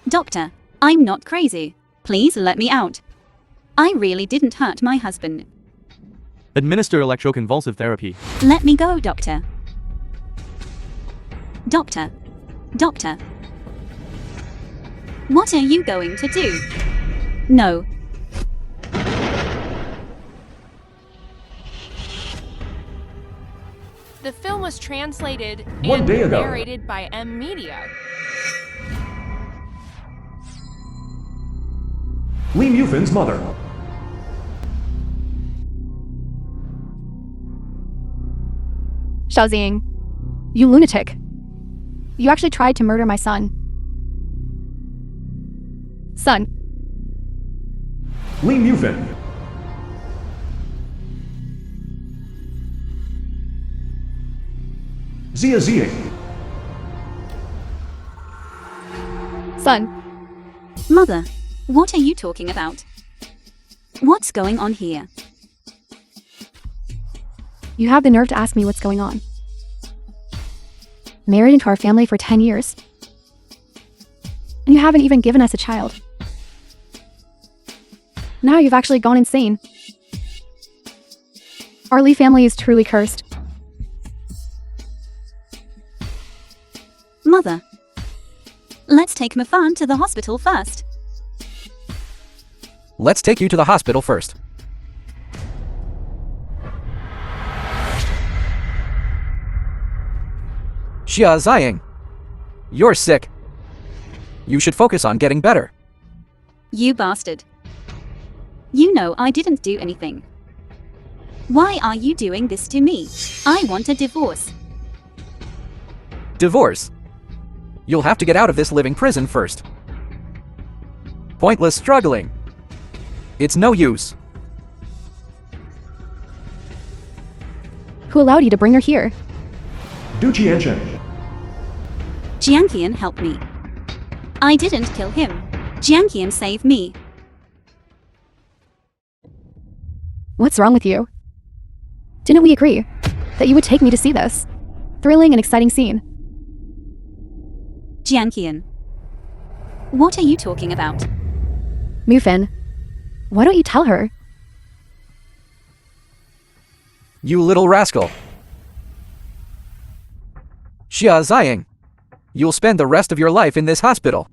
Doctor, I'm not crazy. Please let me out. I really didn't hurt my husband. Administer electroconvulsive therapy. Let me go, doctor. Doctor. Doctor. What are you going to do? No. The film was translated One and day ago. narrated by M Media. Lee Mufin's mother. Xiaoxing, you lunatic. You actually tried to murder my son. Son. Lee Mufin. Zia Ziing. Son. Mother, what are you talking about? What's going on here? You have the nerve to ask me what's going on. Married into our family for 10 years. And you haven't even given us a child. Now you've actually gone insane. Our Lee family is truly cursed. Mother, let's take Mafan to the hospital first. Let's take you to the hospital first. Xia Ziang, you're sick. You should focus on getting better. You bastard. You know I didn't do anything. Why are you doing this to me? I want a divorce. Divorce? You'll have to get out of this living prison first. Pointless struggling. It's no use. Who allowed you to bring her here? Du Qianchen. Jianqian helped me. I didn't kill him. Jianqian saved me. What's wrong with you? Didn't we agree that you would take me to see this thrilling and exciting scene? Jianqian. What are you talking about? Mufin, why don't you tell her? You little rascal. Xia Ziang, you'll spend the rest of your life in this hospital.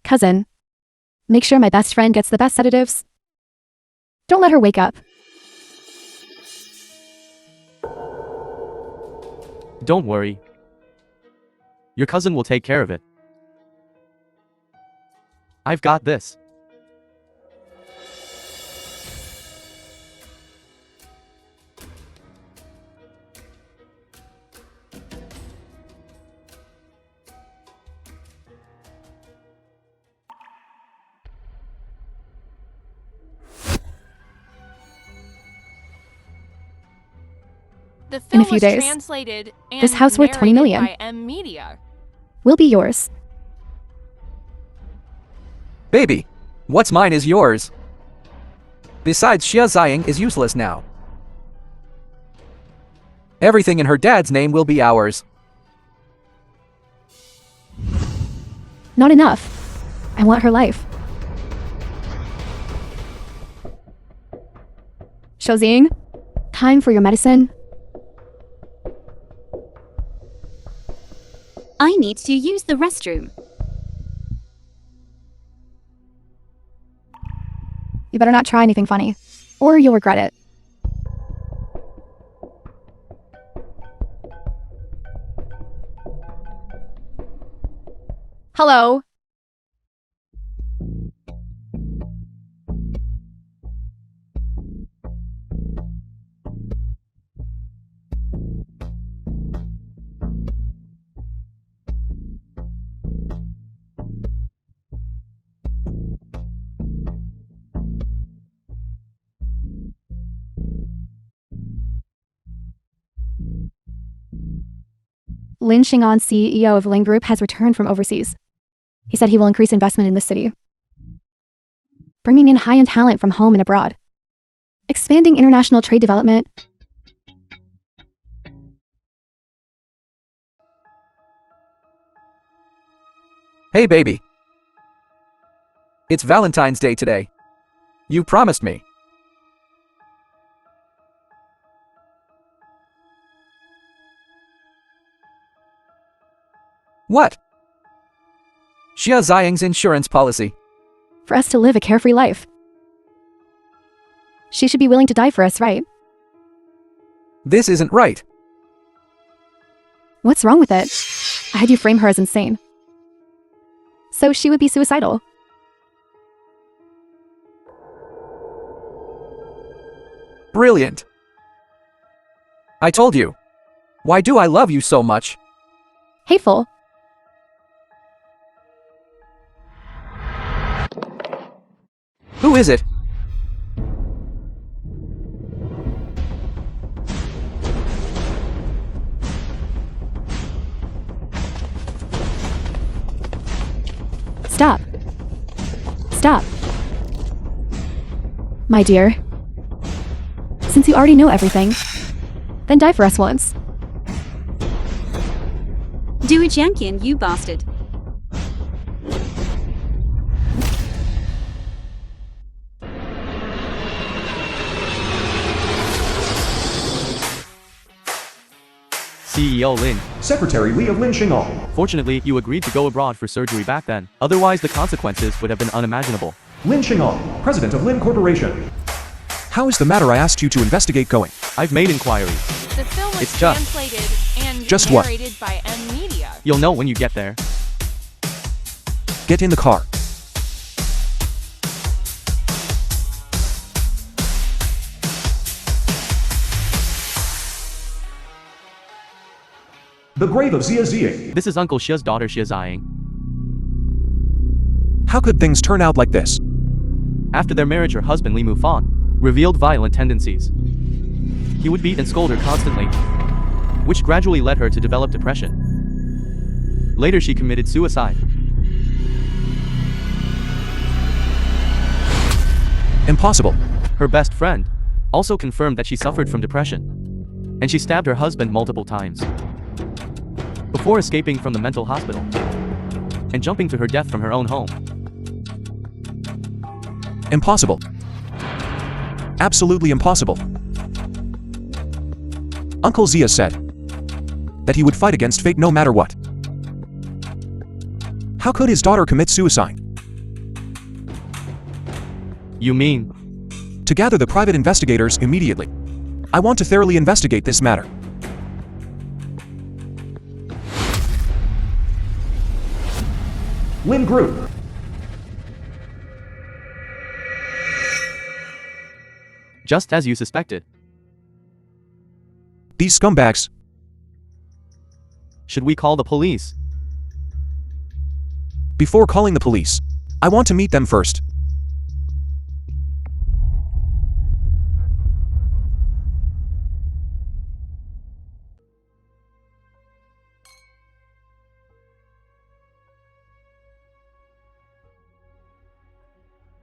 Cousin, make sure my best friend gets the best sedatives. Don't let her wake up. Don't worry. Your cousin will take care of it. I've got this. The In film a few was days, translated and this house worth 20 million narrated by M Media. will be yours. Baby, what's mine is yours. Besides, Xia Ziang is useless now. Everything in her dad's name will be ours. Not enough. I want her life. Xiaoxing, time for your medicine. I need to use the restroom. You better not try anything funny, or you'll regret it. Hello. Lin Xing'an, CEO of Ling Group, has returned from overseas. He said he will increase investment in this city, bringing in high-end talent from home and abroad. Expanding international trade development. Hey baby. It's Valentine's Day today. You promised me. What? Xia Ziyang's insurance policy. For us to live a carefree life. She should be willing to die for us, right? This isn't right. What's wrong with it? I had you frame her as insane. So she would be suicidal. Brilliant. I told you. Why do I love you so much? Hateful. Who is it? Stop. Stop. My dear. Since you already know everything, then die for us once. Do it, Yankian, you bastard. CEO Lin. Secretary Li of Lin Xing'an. Fortunately, you agreed to go abroad for surgery back then. Otherwise, the consequences would have been unimaginable. Lin Xing'an, President of Lin Corporation. How is the matter I asked you to investigate going? I've made inquiries. The film was It's just- translated and Just what? narrated by M Media. You'll know when you get there. Get in the car. The grave of Xia Ziying. This is Uncle Xia's daughter Xia Ziying. How could things turn out like this? After their marriage, her husband Li Mufan revealed violent tendencies. He would beat and scold her constantly, which gradually led her to develop depression. Later, she committed suicide. Impossible. Her best friend also confirmed that she suffered from depression, and she stabbed her husband multiple times before escaping from the mental hospital and jumping to her death from her own home. Impossible. Absolutely impossible. Uncle Xia said that he would fight against fate no matter what. How could his daughter commit suicide? You mean? To gather the private investigators immediately. I want to thoroughly investigate this matter. Lin Group. Just as you suspected. These scumbags. Should we call the police? Before calling the police, I want to meet them first.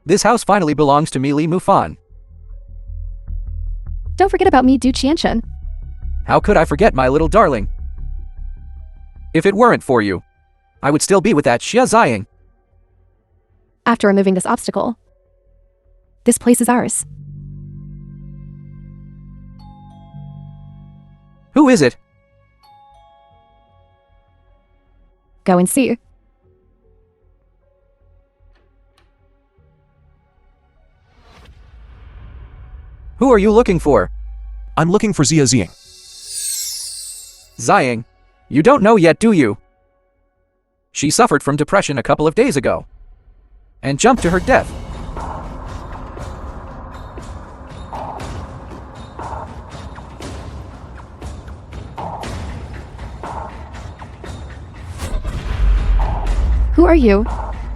This house finally belongs to me, Li Mufan. Don't forget about me, Du Qianshen. How could I forget my little darling? If it weren't for you, I would still be with that Xia Ziying. After removing this obstacle, this place is ours. Who is it? Go and see. Who are you looking for? I'm looking for Xia Ziying. Ziying. You don't know yet, do you? She suffered from depression a couple of days ago and jumped to her death. Who are you?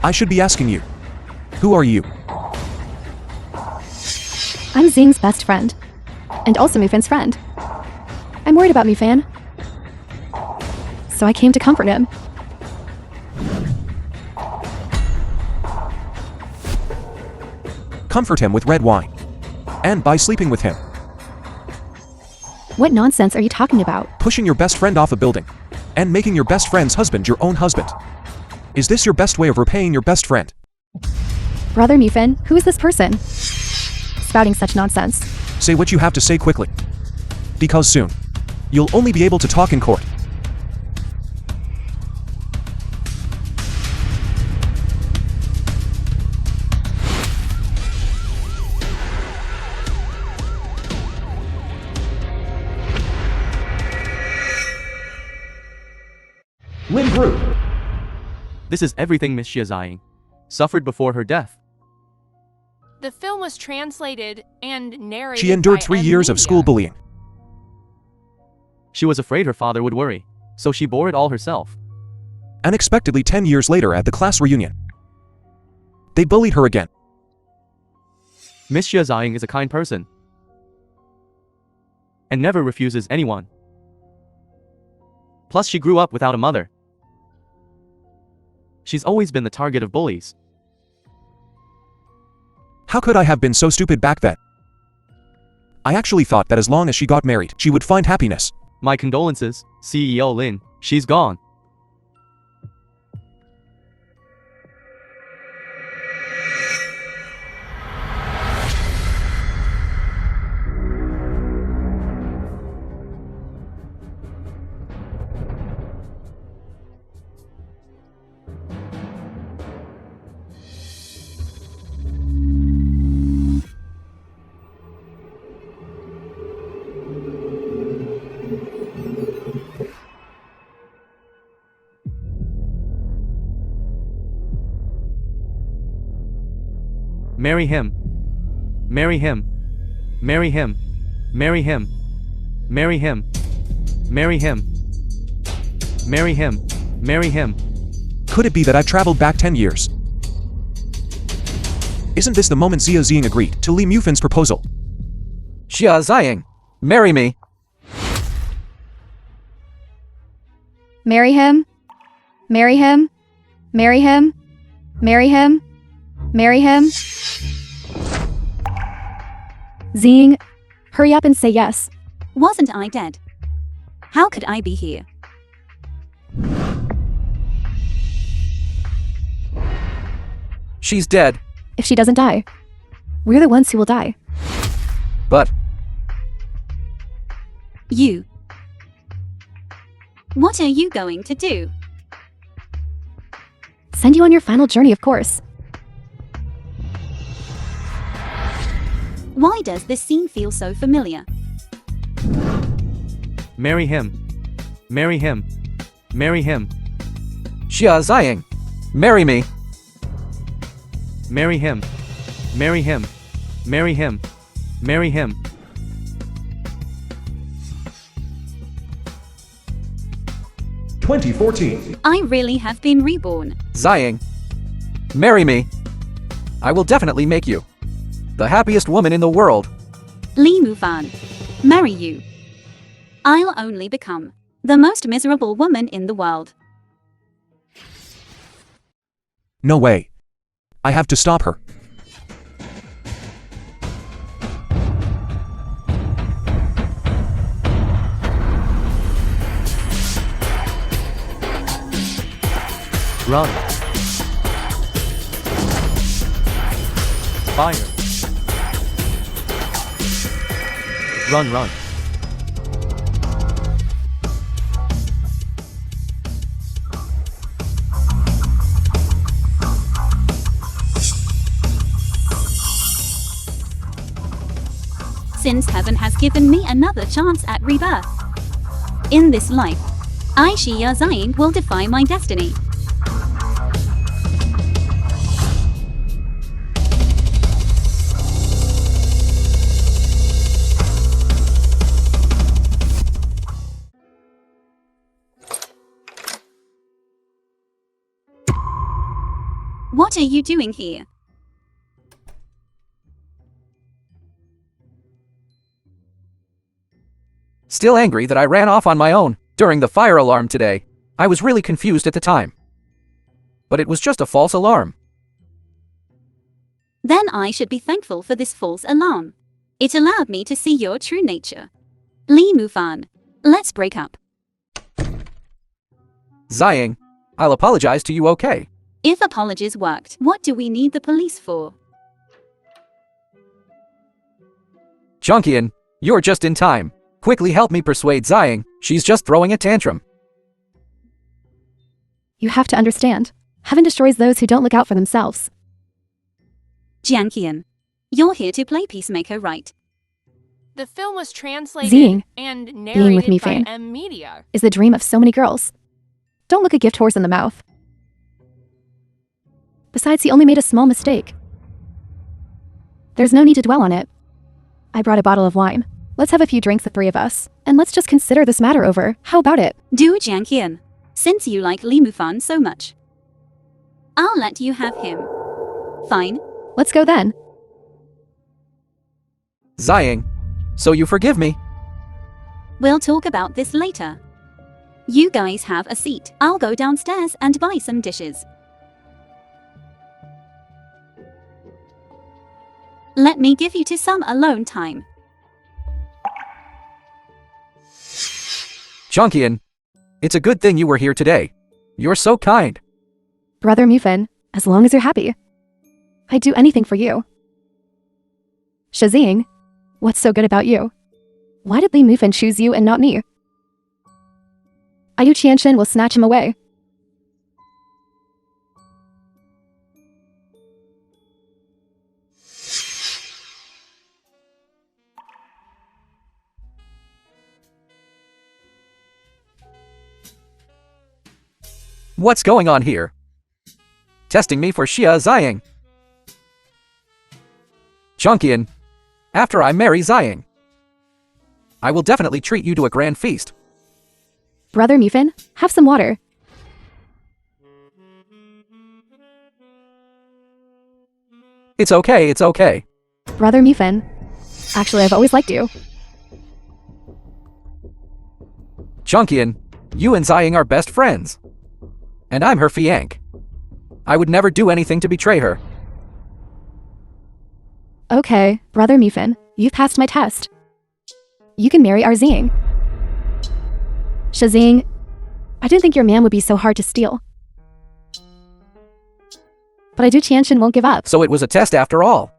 I should be asking you. Who are you? I'm Xing's best friend, and also Mufan's friend. I'm worried about Mufan, so I came to comfort him. Comfort him with red wine. And by sleeping with him. What nonsense are you talking about? Pushing your best friend off a building. And making your best friend's husband your own husband. Is this your best way of repaying your best friend? Brother Mufin, who is this person? Spouting such nonsense. Say what you have to say quickly. Because soon, you'll only be able to talk in court. Lin Group. This is everything Miss Xiaoying suffered before her death. The film was translated and narrated She endured by 3 years of Media. school bullying. She was afraid her father would worry, so she bore it all herself. Unexpectedly 10 years later at the class reunion, they bullied her again. Miss Xiaoying is a kind person and never refuses anyone. Plus she grew up without a mother. She's always been the target of bullies. How could I have been so stupid back then? I actually thought that as long as she got married, she would find happiness. My condolences, CEO Lin. She's gone. Marry him. Marry him. Marry him. Marry him. Marry him. Marry him. Marry him. Marry him. Could it be that I've traveled back 10 years? Isn't this the moment Xia Ziying agreed to Li Mufin's proposal? Xiaoying, marry me. Marry him? Marry him? Marry him? Marry him? Marry him? Zing, hurry up and say yes. Wasn't I dead? How could I be here? She's dead, If she doesn't die, we're the ones who will die. but You. What are you going to do? Send you on your final journey, of course. Why does this scene feel so familiar? Marry him. Marry him. Marry him. Xiaoying, marry me. Marry him. Marry him. Marry him. Marry him. "2014. I really have been reborn. Ziying, marry me. I will definitely make you the happiest woman in the world. Li Mufan. Marry you. I'll only become the most miserable woman in the world. No way. I have to stop her. Run. Fire. Run, run. Since heaven has given me another chance at rebirth. In this life, I, Xia Ziying, will defy my destiny. What are you doing here? Still angry that I ran off on my own during the fire alarm today. I was really confused at the time. But it was just a false alarm. Then I should be thankful for this false alarm. It allowed me to see your true nature. Lee Mufan, let's break up. Ziyang, I'll apologize to you, okay? If apologies worked, what do we need the police for? Junkian, you're just in time. Quickly help me persuade Ziyang, she's just throwing a tantrum. You have to understand. Heaven destroys those who don't look out for themselves. Jianqian, you're here to play peacemaker, right? The film was translated Ziyang, and with narrated me, by Fane. M Media. Is the dream of so many girls. Don't look a gift horse in the mouth. Besides, he only made a small mistake. There's no need to dwell on it. I brought a bottle of wine. Let's have a few drinks, the three of us, and let's just consider this matter over. How about it? Do Jianqian, since you like Li Mufan so much. I'll let you have him. Fine. Let's go then. Ziyang, so you forgive me? We'll talk about this later. You guys have a seat. I'll go downstairs and buy some dishes. Let me give you to some alone time. Junkian, it's a good thing you were here today. You're so kind. Brother Mufan, as long as you're happy. I'd do anything for you. Shazing, what's so good about you? Why did Li Mufan choose you and not me? Ayu Qianshan will snatch him away. What's going on here? Testing me for Xia Ziyang. Junkian, after I marry Ziyang, I will definitely treat you to a grand feast. Brother Mufan, have some water. It's okay, it's okay. Brother Mufan. Actually, I've always liked you. Junkian, you and Ziyang are best friends. And I'm her fiancé. I would never do anything to betray her. Okay, Brother Mufan, you've passed my test. You can marry our Ziyang. Shazing, I didn't think your man would be so hard to steal. But I do Qianshan won't give up. So it was a test after all.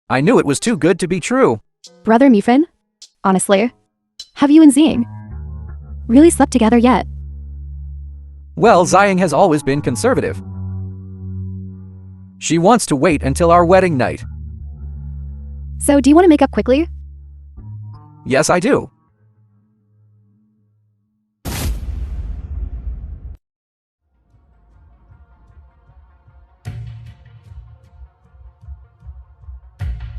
I knew it was too good to be true. Brother Mufan, honestly, have you and Ziyang really slept together yet? Well, Ziyang has always been conservative. She wants to wait until our wedding night. So do you want to make up quickly? Yes, I do.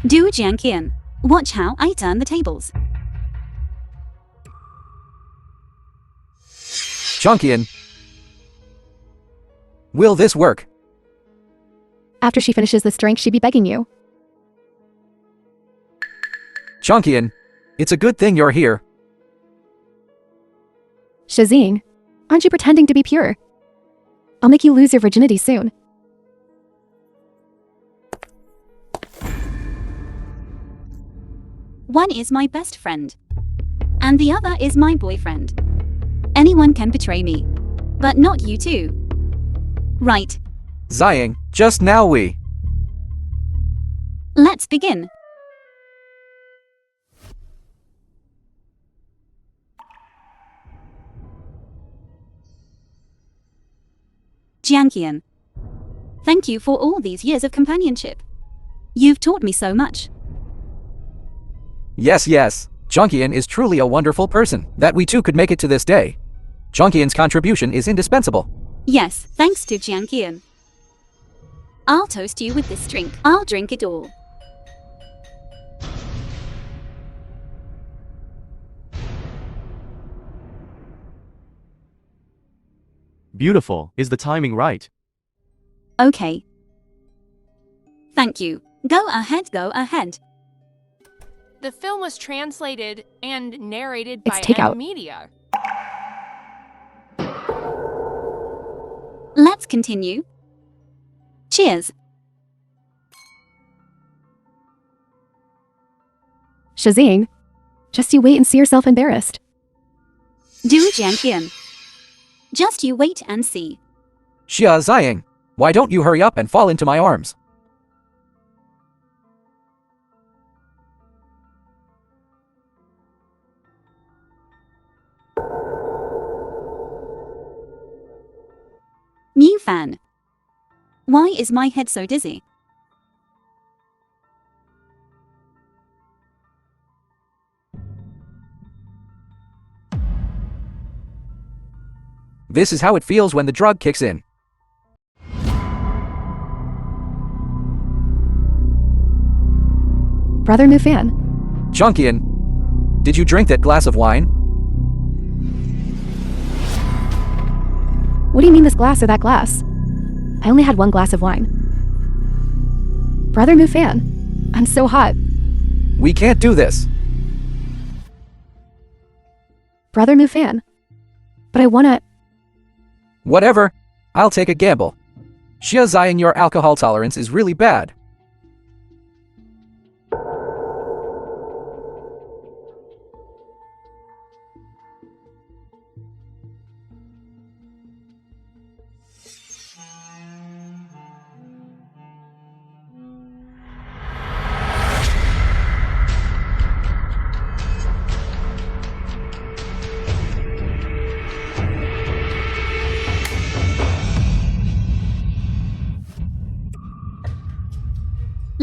Do Jianqian, watch how I turn the tables. Junkian, will this work? After she finishes this drink, she'd be begging you. Junkian, it's a good thing you're here. Shazing, aren't you pretending to be pure? I'll make you lose your virginity soon. One is my best friend, and the other is my boyfriend. Anyone can betray me, but not you two. Right, Ziyang, just now we. let's begin. Jianqian, thank you for all these years of companionship. You've taught me so much. Yes, yes. Junkian is truly a wonderful person, that we two could make it to this day. Junkian's contribution is indispensable. Yes, thanks to Jianqian. I'll toast you with this drink. I'll drink it all. Beautiful. Is the timing right? Okay. Thank you. Go ahead, go ahead. The film was translated and narrated It's by takeout. M Media. Let's continue. Cheers. Shazing. Just you wait and see yourself embarrassed. Do Jian. Just you wait and see. Shazing. Why don't you hurry up and fall into my arms? New fan. Why is my head so dizzy? This is how it feels when the drug kicks in. Brother Mufan. Chunkian, did you drink that glass of wine? What do you mean this glass or that glass? I only had one glass of wine. Brother Mufan. I'm so hot. We can't do this. Brother Mufan. But I wanna... Whatever. I'll take a gamble. Shazing, your alcohol tolerance is really bad.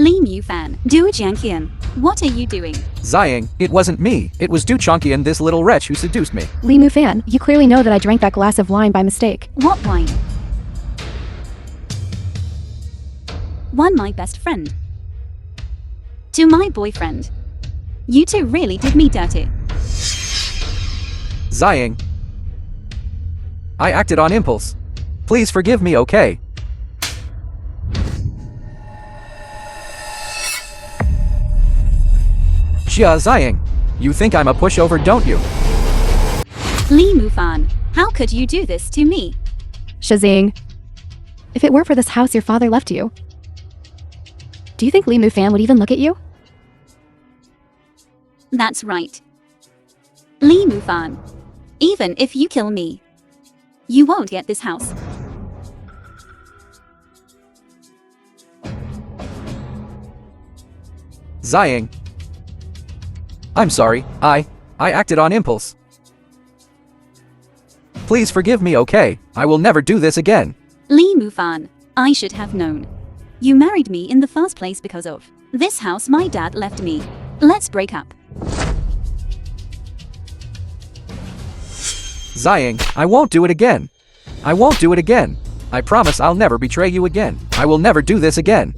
Lee Mu fan. Do Jian. What are you doing? Zaying, it wasn't me. It was Du Chunkian, this little wretch who seduced me. Lee Mufan, you clearly know that I drank that glass of wine by mistake. What wine? One my best friend. To my boyfriend. You two really did me dirty. Zaying. I acted on impulse. Please forgive me, okay? Zaying, you think I'm a pushover, don't you? Lee Mufan, how could you do this to me? Shazing. If it weren't for this house your father left you, do you think Lee Mufan would even look at you? That's right. Lee Mufan, even if you kill me, you won't get this house. Zaying. I'm sorry, I acted on impulse. Please forgive me, okay? I will never do this again. Lee Mufan, I should have known. You married me in the first place because of this house my dad left me. Let's break up. Zaying, I won't do it again. I won't do it again. I promise I'll never betray you again. I will never do this again.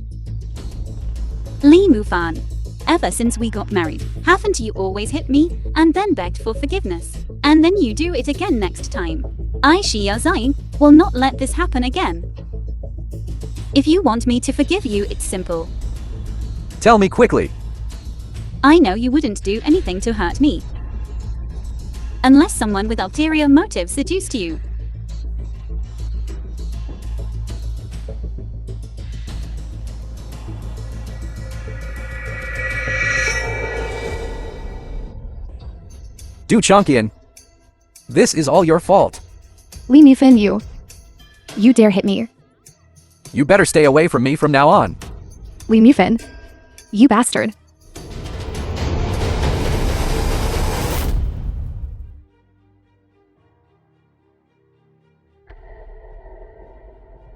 Lee Mufan, ever since we got married, haven't you always hit me and then begged for forgiveness? And then you do it again next time. I, Zaying, will not let this happen again. If you want me to forgive you, it's simple. Tell me quickly. I know you wouldn't do anything to hurt me. Unless someone with ulterior motives seduced you. Du Chunkian, this is all your fault. Lee Mufan, you dare hit me. You better stay away from me from now on. Lee Mufan, you bastard.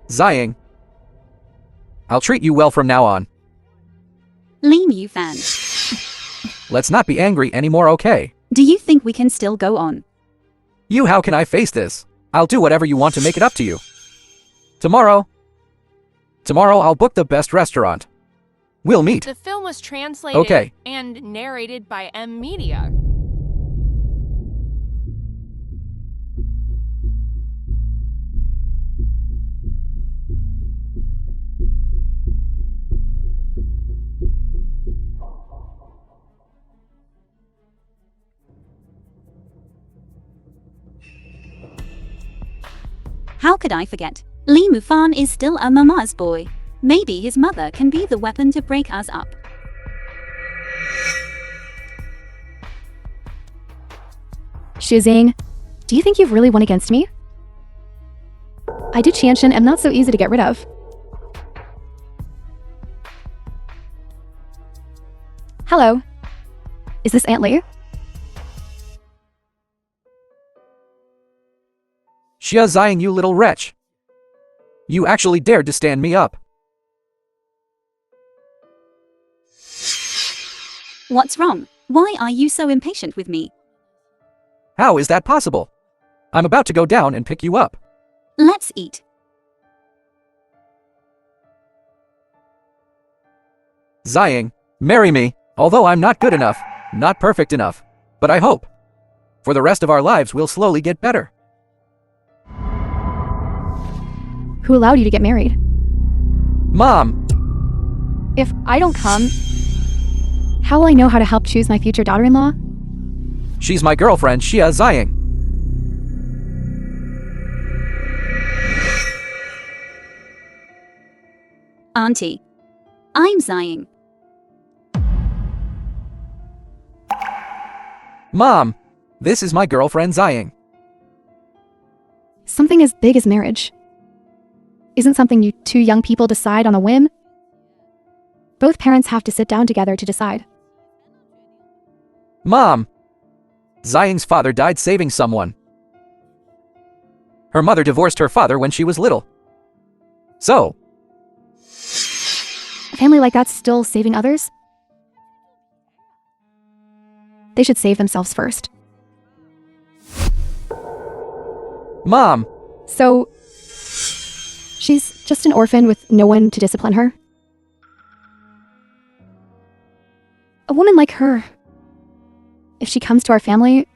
Zaying, I'll treat you well from now on. Lee Mufan, Let's not be angry anymore, okay? do you think we can still go on? How can I face this? I'll do whatever you want to make it up to you. Tomorrow I'll book the best restaurant. We'll meet. The film was translated Okay. and narrated by M Media. How could I forget? Lee Mufan is still a mama's boy. Maybe his mother can be the weapon to break us up. Shuzing, do you think you've really won against me? I do Qianshan am not so easy to get rid of. Hello. Is this Aunt Lee? Xia Ziying, you little wretch. You actually dared to stand me up. What's wrong? Why are you so impatient with me? How is that possible? I'm about to go down and pick you up. Let's eat. Ziying, marry me, although I'm not good enough, not perfect enough. But I hope. For the rest of our lives we'll slowly get better. Who allowed you to get married? Mom! If I don't come, how will I know how to help choose my future daughter-in-law? She's my girlfriend, Xia Ziying. Auntie. I'm Ziying. Mom! This is my girlfriend Ziying. Something as big as marriage isn't something you two young people decide on a whim. Both parents have to sit down together to decide. Mom! Ziying's father died saving someone. Her mother divorced her father when she was little. So, A family like that's still saving others? They should save themselves first. Mom! So, she's just an orphan with no one to discipline her? A woman like her, if she comes to our family,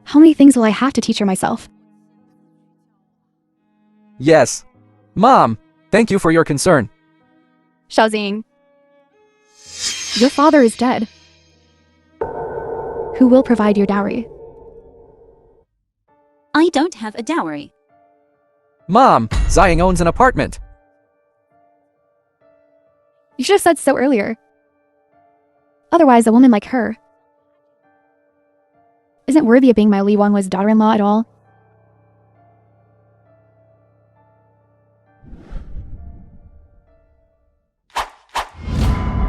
how many things will I have to teach her myself? Yes. Mom, thank you for your concern. Shaoxing, your father is dead. Who will provide your dowry? I don't have a dowry. Mom, Ziying owns an apartment. You should have said so earlier. Otherwise, a woman like her isn't worthy of being my Li Wanhua's daughter-in-law at all.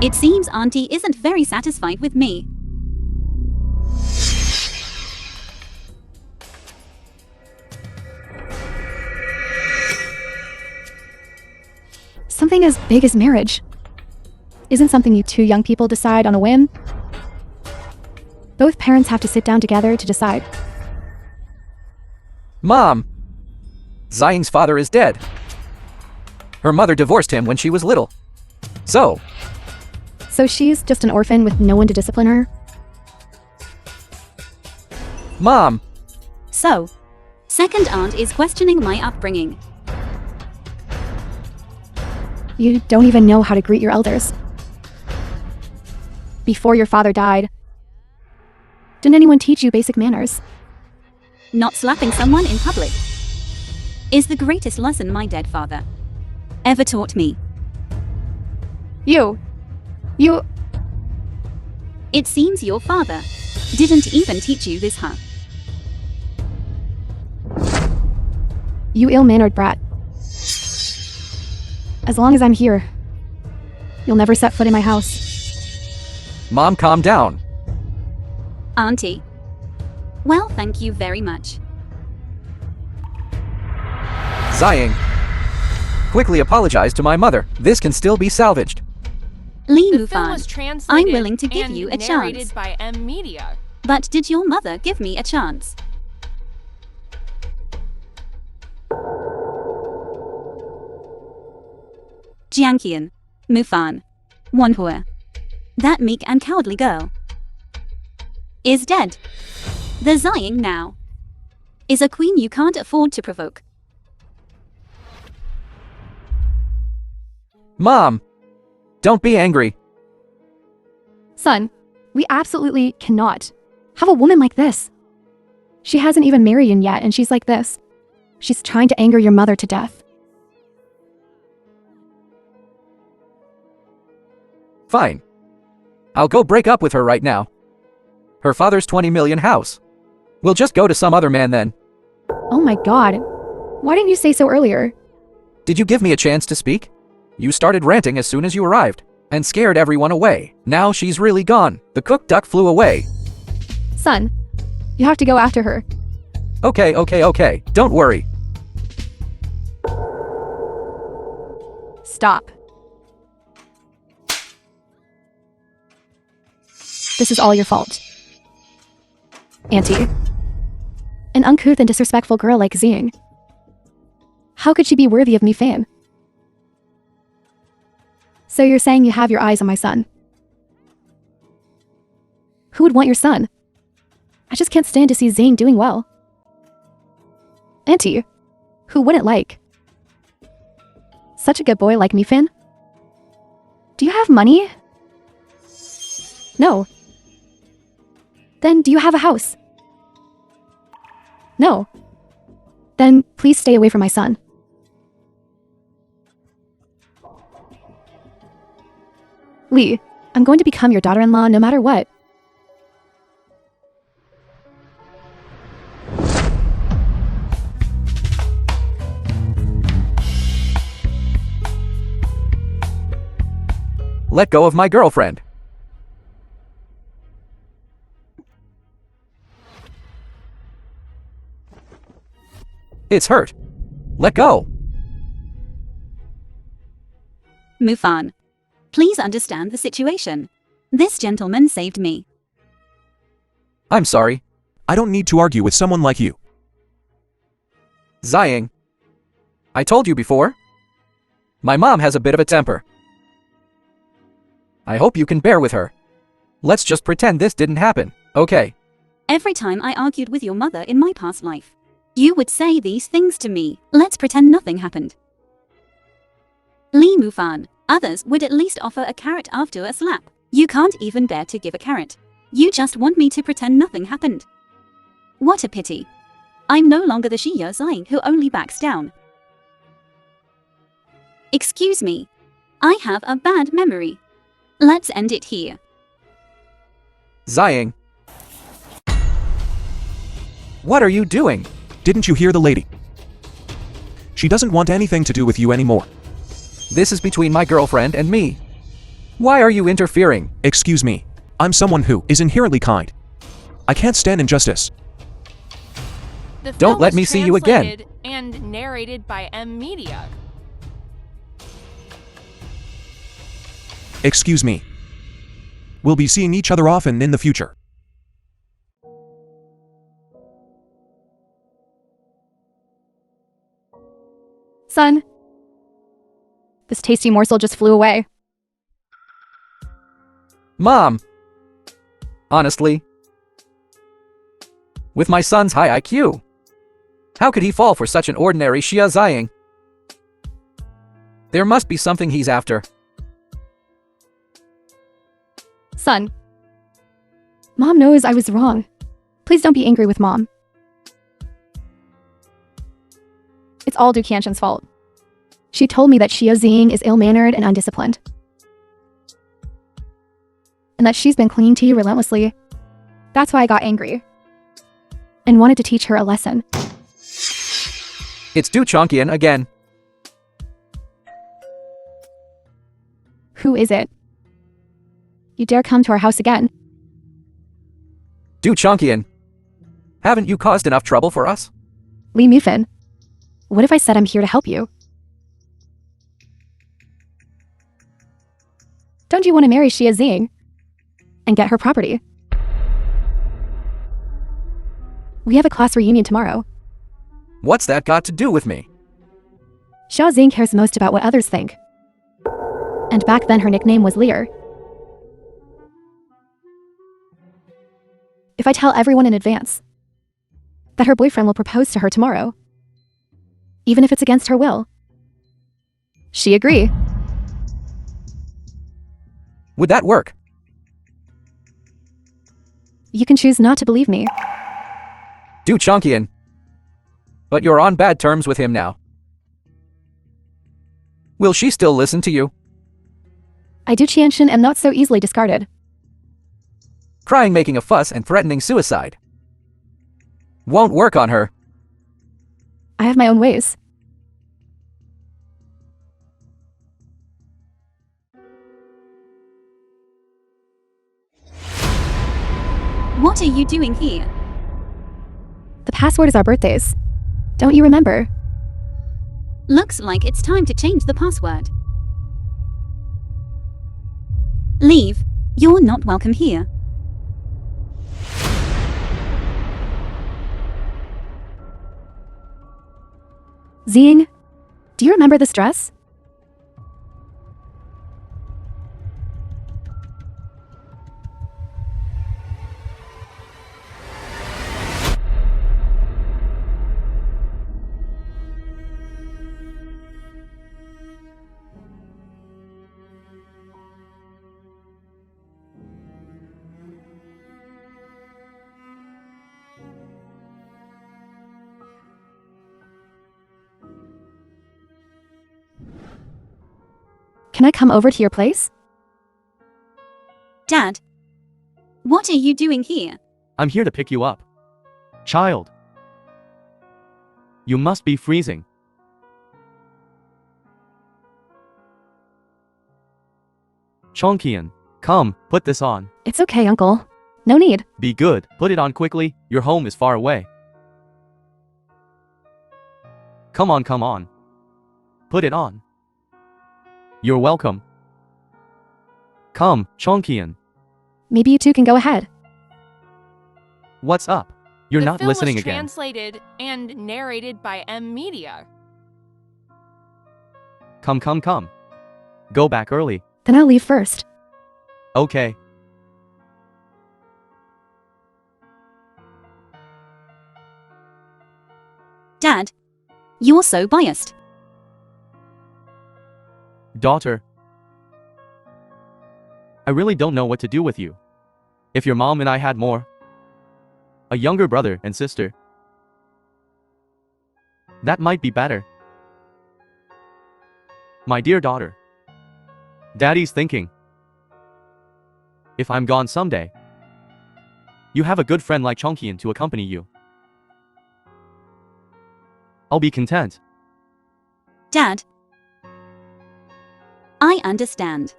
It seems Auntie isn't very satisfied with me. Something as big as marriage isn't something you two young people decide on a whim. Both parents have to sit down together to decide. Mom! Ziying's father is dead. Her mother divorced him when she was little. So she's just an orphan with no one to discipline her? Mom! So, second aunt is questioning my upbringing. You don't even know how to greet your elders. Before your father died, didn't anyone teach you basic manners? Not slapping someone in public is the greatest lesson my dead father ever taught me. You... It seems your father didn't even teach you this, huh? You ill-mannered brat. As long as I'm here, you'll never set foot in my house. Mom, calm down. Auntie. Well, thank you very much. Ziying, quickly apologize to my mother. This can still be salvaged. Li The film Mufan, was translated I'm willing to give and you a narrated chance. by M Media. But did your mother give me a chance? Jiangqian, Mufan, Wanhua. That meek and cowardly girl is dead. The Ziying now is a queen you can't afford to provoke. Mom! Don't be angry. Son, we absolutely cannot have a woman like this. She hasn't even married in yet, and she's like this. She's trying to anger your mother to death. Fine. I'll go break up with her right now. Her father's 20 million house We'll just go to some other man then. Oh my god. Why didn't you say so earlier? Did you give me a chance to speak? You started ranting as soon as you arrived, and scared everyone away. Now she's really gone. The cook duck flew away. Son, you have to go after her. Okay. Don't worry. Stop. This is all your fault. Auntie. An uncouth and disrespectful girl like Xing. How could she be worthy of me fame? So you're saying you have your eyes on my son? Who would want your son? I just can't stand to see Xing doing well. Auntie, who wouldn't like? Such a good boy like me, Finn? Do you have money? No. Then do you have a house? No. Then please stay away from my son. Lee, I'm going to become your daughter-in-law no matter what. Let go of my girlfriend. It's hurt. Let go. Mufan. Please understand the situation. This gentleman saved me. I'm sorry. I don't need to argue with someone like you. Xing. I told you before. My mom has a bit of a temper. I hope you can bear with her. Let's just pretend this didn't happen, okay? Every time I argued with your mother in my past life, you would say these things to me. Let's pretend nothing happened. Lee Mufan. Others would at least offer a carrot after a slap. You can't even bear to give a carrot. You just want me to pretend nothing happened. What a pity. I'm no longer the Xia Xing who only backs down. Excuse me. I have a bad memory. Let's end it here. Xing. What are you doing? Didn't you hear the lady? She doesn't want anything to do with you anymore. This is between my girlfriend and me. Why are you interfering? Excuse me. I'm someone who is inherently kind. I can't stand injustice. The Don't film let was me see you again. translated and narrated by M Media. Excuse me. We'll be seeing each other often in the future. Son. This tasty morsel just flew away. Mom. Honestly. With my son's high IQ. How could he fall for such an ordinary Xia Xing? There must be something he's after. Son. Mom knows I was wrong. Please don't be angry with Mom. It's all Du Qianshen's fault. She told me that Xia Xing is ill-mannered and undisciplined. And that she's been clinging to you relentlessly. That's why I got angry. And wanted to teach her a lesson. It's Du Chongqian again. Who is it? You dare come to our house again? Du Chongqian. Haven't you caused enough trouble for us? Lee Mufin. What if I said I'm here to help you? Don't you want to marry Xia Xing? And get her property? We have a class reunion tomorrow. What's that got to do with me? Xia Xing cares most about what others think. And back then her nickname was Lear. If I tell everyone in advance that her boyfriend will propose to her tomorrow, even if it's against her will, she agree. Would that work? You can choose not to believe me. Du Chongqian. But you're on bad terms with him now. Will she still listen to you? I Du Qianshen am not so easily discarded. Crying, making a fuss, and threatening suicide. Won't work on her. I have my own ways. What are you doing here? The password is our birthdays. Don't you remember? Looks like it's time to change the password. Leave. You're not welcome here. Zing, do you remember this dress? Can I come over to your place? Dad, what are you doing here? I'm here to pick you up. Child. You must be freezing. Chongqian, come, put this on. It's okay, Uncle. No need. Be good, put it on quickly, your home is far away. Come on, come on. Put it on. You're welcome. Come, Chongqian. Maybe you two can go ahead. What's up? You're The not film listening was again. translated and narrated by M Media. Come, come, come. Go back early. Then I'll leave first. Okay. Dad, you're so biased. Daughter. I really don't know what to do with you. If your mom and I had a younger brother and sister, that might be better. My dear daughter. Daddy's thinking. If I'm gone someday, you have a good friend like Chongqian to accompany you. I'll be content. Dad, I understand.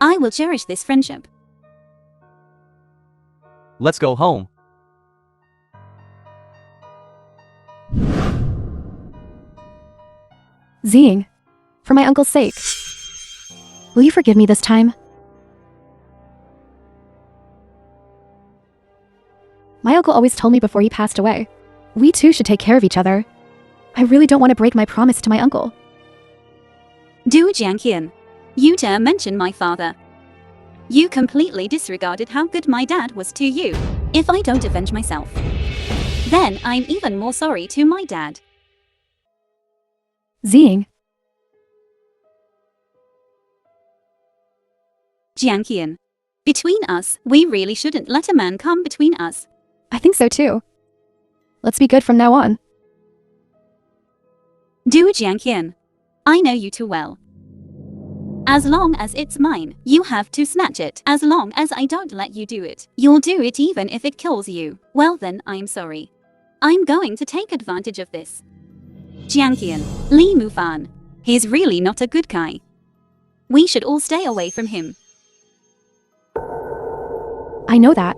I will cherish this friendship. Let's go home. Zing, for my uncle's sake. Will you forgive me this time? My uncle always told me before he passed away, we two should take care of each other. I really don't want to break my promise to my uncle. Du Jiangqian, you dare mention my father. You completely disregarded how good my dad was to you. If I don't avenge myself, then I'm even more sorry to my dad. Zing, Jiangqian, between us, we really shouldn't let a man come between us. I think so too. Let's be good from now on. Du Jiangqian, I know you too well. As long as it's mine, you have to snatch it. As long as I don't let you do it, you'll do it even if it kills you. Well then, I'm sorry. I'm going to take advantage of this. Jiangqian, Li Mufan. He's really not a good guy. We should all stay away from him. I know that.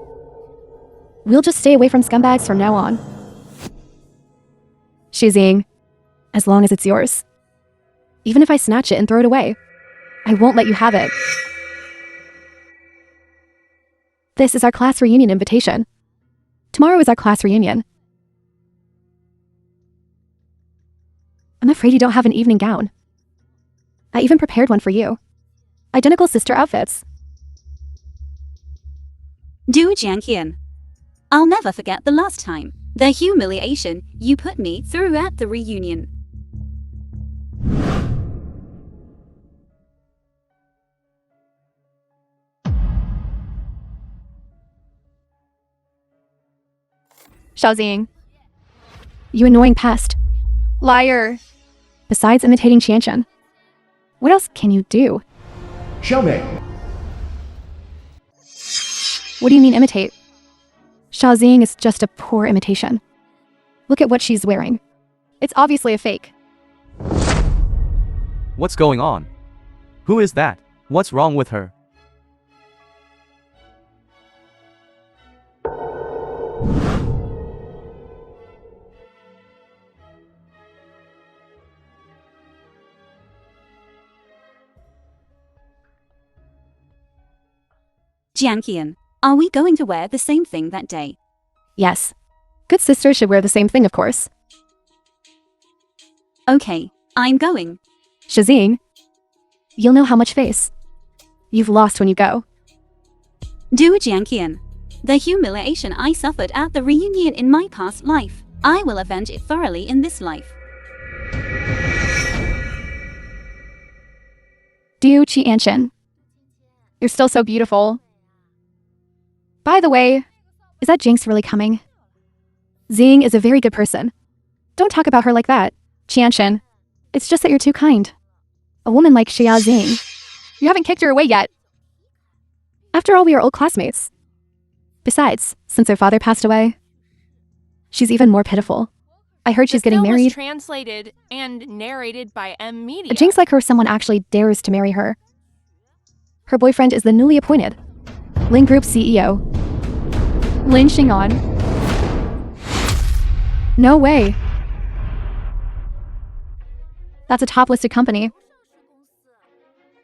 We'll just stay away from scumbags from now on. Shuzing, as long as it's yours. Even if I snatch it and throw it away, I won't let you have it. This is our class reunion invitation. Tomorrow is our class reunion. I'm afraid you don't have an evening gown. I even prepared one for you. Identical sister outfits. Du Jiangqian, I'll never forget the last time, the humiliation you put me through at the reunion. Xiaoxing. You annoying pest. Liar. Besides imitating Qianqian, what else can you do? Show me. What do you mean imitate? Xiaoxing is just a poor imitation. Look at what she's wearing. It's obviously a fake. What's going on? Who is that? What's wrong with her? Jianqian, are we going to wear the same thing that day? Yes. Good sisters should wear the same thing, of course. Okay, I'm going. Shazing, you'll know how much face you've lost when you go. Do Jianqian. The humiliation I suffered at the reunion in my past life, I will avenge it thoroughly in this life. Du Qianshan, you're still so beautiful. By the way, is that Jinx really coming? Xing is a very good person. Don't talk about her like that, Qianshan. It's just that you're too kind. A woman like Xia Xing. You haven't kicked her away yet. After all, we are old classmates. Besides, since her father passed away, she's even more pitiful. I heard she's getting The film married. was translated and narrated by M Media. A Jinx like her, someone actually dares to marry her. Her boyfriend is the newly appointed Lin Group CEO, Lin Xing'an. No way. That's a top-listed company.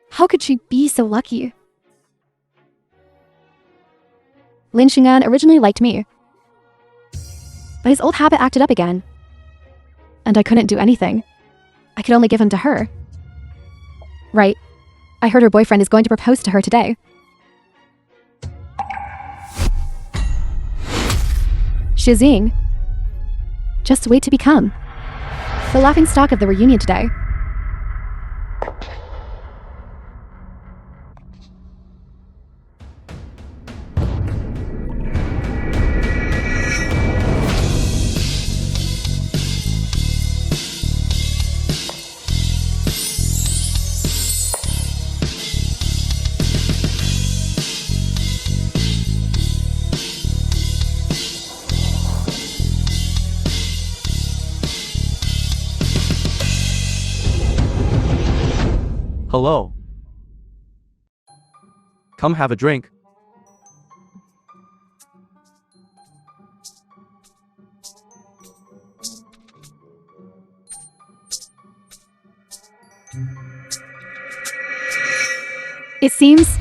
How could she be so lucky? Lin Xing'an originally liked me, but his old habit acted up again, and I couldn't do anything. I could only give him to her. Right. I heard her boyfriend is going to propose to her today. Shizing. Just wait to become the laughingstock of the reunion today. Hello. Come have a drink. It seems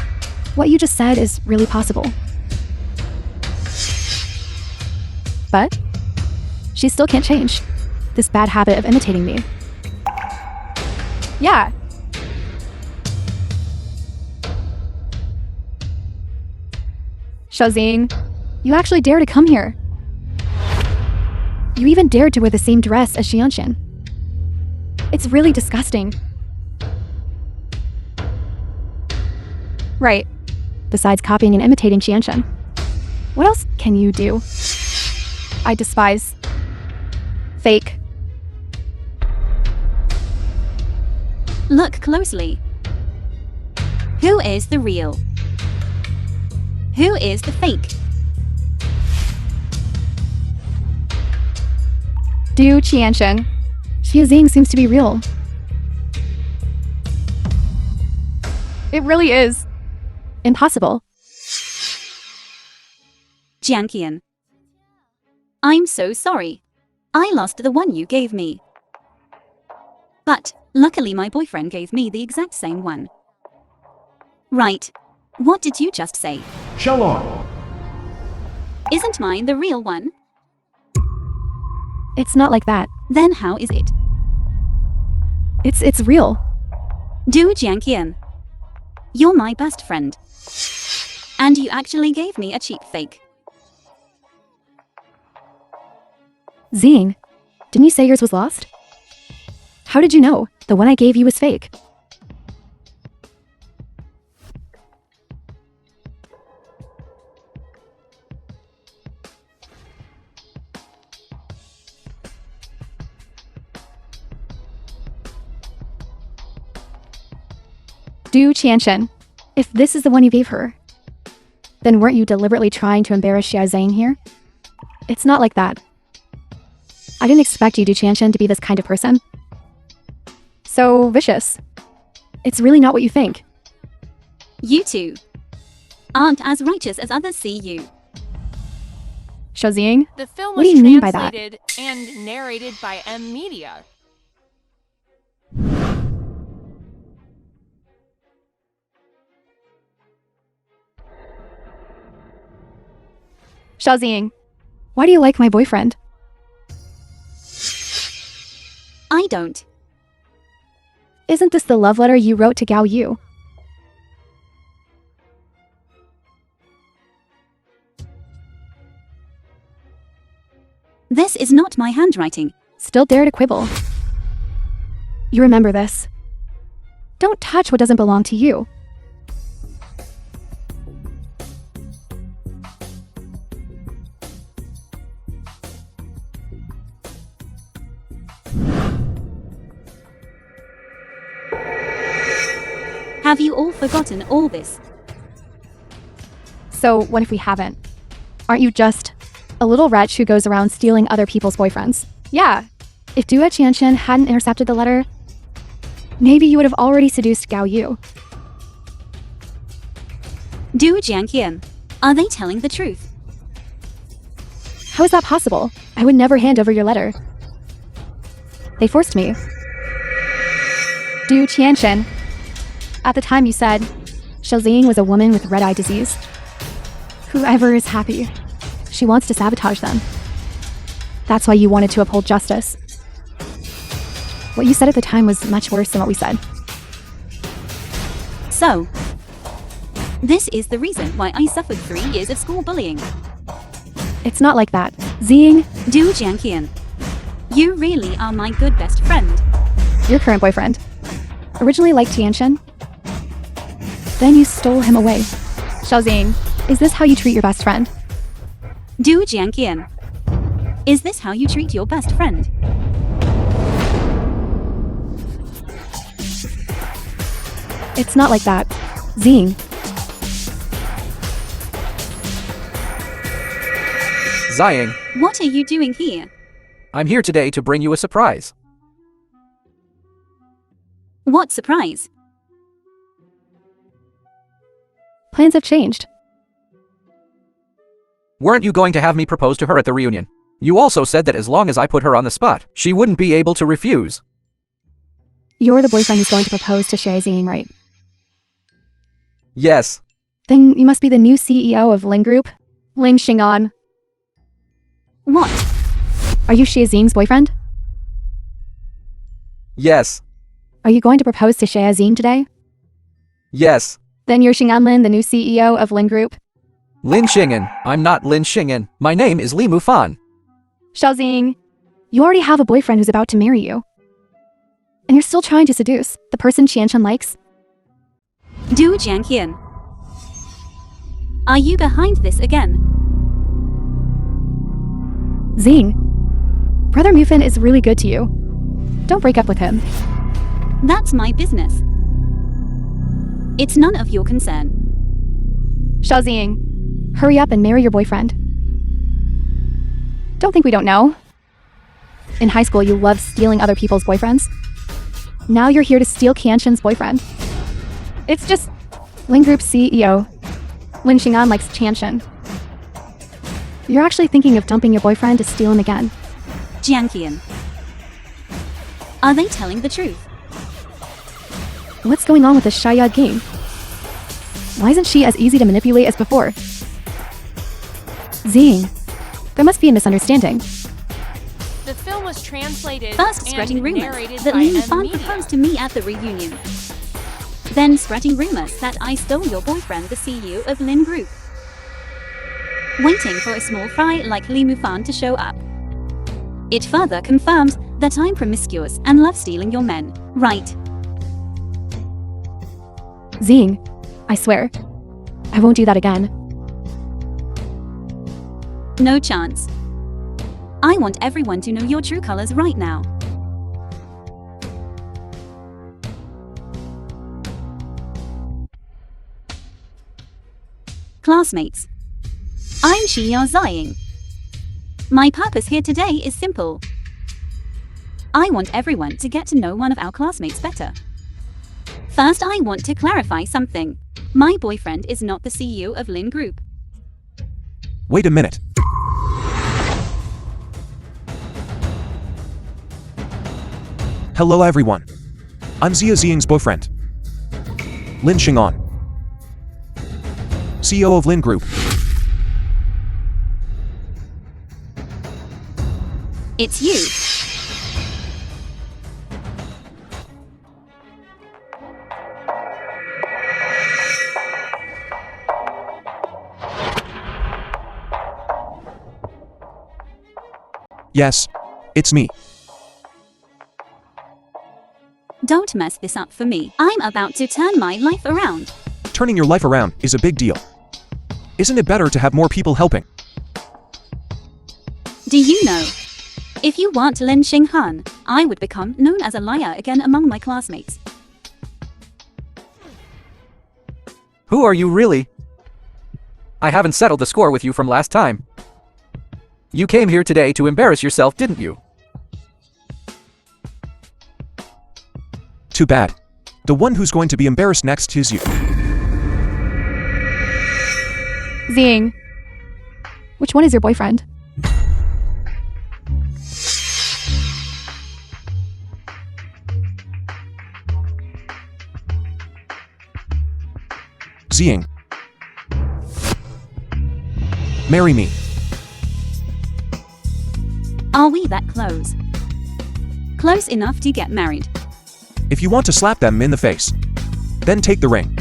what you just said is really possible. But she still can't change this bad habit of imitating me. Yeah. Shazing, you actually dare to come here. You even dared to wear the same dress as Xianshan. It's really disgusting. Right. Besides copying and imitating Xianshan, what else can you do? I despise fake. Look closely. Who is the real? Who is the fake? Du Qianshan. Xia Xing seems to be real. It really is. Impossible. Jianqian. I'm so sorry. I lost the one you gave me. But, luckily my boyfriend gave me the exact same one. Right. What did you just say? Shalom. Isn't mine the real one? It's not like that. Then how is it? It's real. Du Jianqian. You're my best friend. And you actually gave me a cheap fake. Xing, didn't you say yours was lost? How did you know the one I gave you was fake? Du Qianshan, if this is the one you gave her, then weren't you deliberately trying to embarrass Xia Zhang here? It's not like that. I didn't expect you, Chanshan, to be this kind of person. So vicious. It's really not what you think. You two aren't as righteous as others see you. Xiaoxing, The film what was do you mean by that? translated and narrated by M Media. Xiaoxing, why do you like my boyfriend? I don't. Isn't this the love letter you wrote to Gao Yu? This is not my handwriting. Still dare to quibble. You remember this. Don't touch what doesn't belong to you. Have you all forgotten all this? So what if we haven't? Aren't you just a little wretch who goes around stealing other people's boyfriends? Yeah. If Dua Qianqian hadn't intercepted the letter, maybe you would have already seduced Gao Yu. Du Jianqian, are they telling the truth? How is that possible? I would never hand over your letter. They forced me. Du Qianqian. At the time you said Xiaoxing was a woman with red-eye disease. Whoever is happy, she wants to sabotage them. That's why you wanted to uphold justice. What you said at the time was much worse than what we said. So, this is the reason why I suffered 3 years of school bullying. It's not like that. Xing, Du Jianqian, you really are my good best friend. your current boyfriend, originally liked Tianxian. Then you stole him away. Xiaoxing, is this how you treat your best friend? Du Jianqian, is this how you treat your best friend? It's not like that. Xing, Ziying, What are you doing here? I'm here today to bring you a surprise. What surprise? plans have changed. Weren't you going to have me propose to her at the reunion? You also said that as long as I put her on the spot, she wouldn't be able to refuse. You're the boyfriend who's going to propose to Xiaoxing, right? Yes. Then you must be the new CEO of Ling Group, Ling Xing'an. What? Are you Xiaoxing's boyfriend? Yes. Are you going to propose to Xiaoxing today? Yes. Then you're Xing'an Lin, the new CEO of Ling Group. Lin Xing'an. I'm not Lin Xing'an. My name is Li Mufan. Xiaoxing, you already have a boyfriend who's about to marry you. And you're still trying to seduce the person Qianqian likes? Du Jianqian, are you behind this again? Xing, Brother Mufan is really good to you. Don't break up with him. That's my business. It's none of your concern. Xiaoxing, hurry up and marry your boyfriend. Don't think we don't know. In high school, you loved stealing other people's boyfriends. Now you're here to steal Qianqian's boyfriend. It's just Ling Group's CEO. Lin Xing'an likes Qianqian. You're actually thinking of dumping your boyfriend to steal him again. Jianqian, are they telling the truth? What's going on with this Shaya game? Why isn't she as easy to manipulate as before? Xing, there must be a misunderstanding. The film was translated First and spreading rumors narrated that by Li M Mufan Media. proposed to me at the reunion. Then spreading rumors that I stole your boyfriend, the CEO of Lin Group. Waiting for a small fry like Li Mufan to show up. It further confirms that I'm promiscuous and love stealing your men, right? Xing, I swear, I won't do that again. No chance. I want everyone to know your true colors right now. Classmates, I'm Xiyao Ziying. My purpose here today is simple. I want everyone to get to know one of our classmates better. First, I want to clarify something. My boyfriend is not the CEO of Lin Group. Wait a minute. Hello everyone. I'm Zia Ziying's boyfriend. Lin Xing'an, CEO of Lin Group. It's you. Yes, it's me. Don't mess this up for me. I'm about to turn my life around. Turning your life around is a big deal. Isn't it better to have more people helping? Do you know? If you weren't Lin Xing'an, I would become known as a liar again among my classmates. Who are you really? I haven't settled the score with you from last time. You came here today to embarrass yourself, didn't you? Too bad. The one who's going to be embarrassed next is you. Ziying. Which one is your boyfriend? Ziying. Marry me. Are we that close? Close enough to get married. If you want to slap them in the face, then take the ring.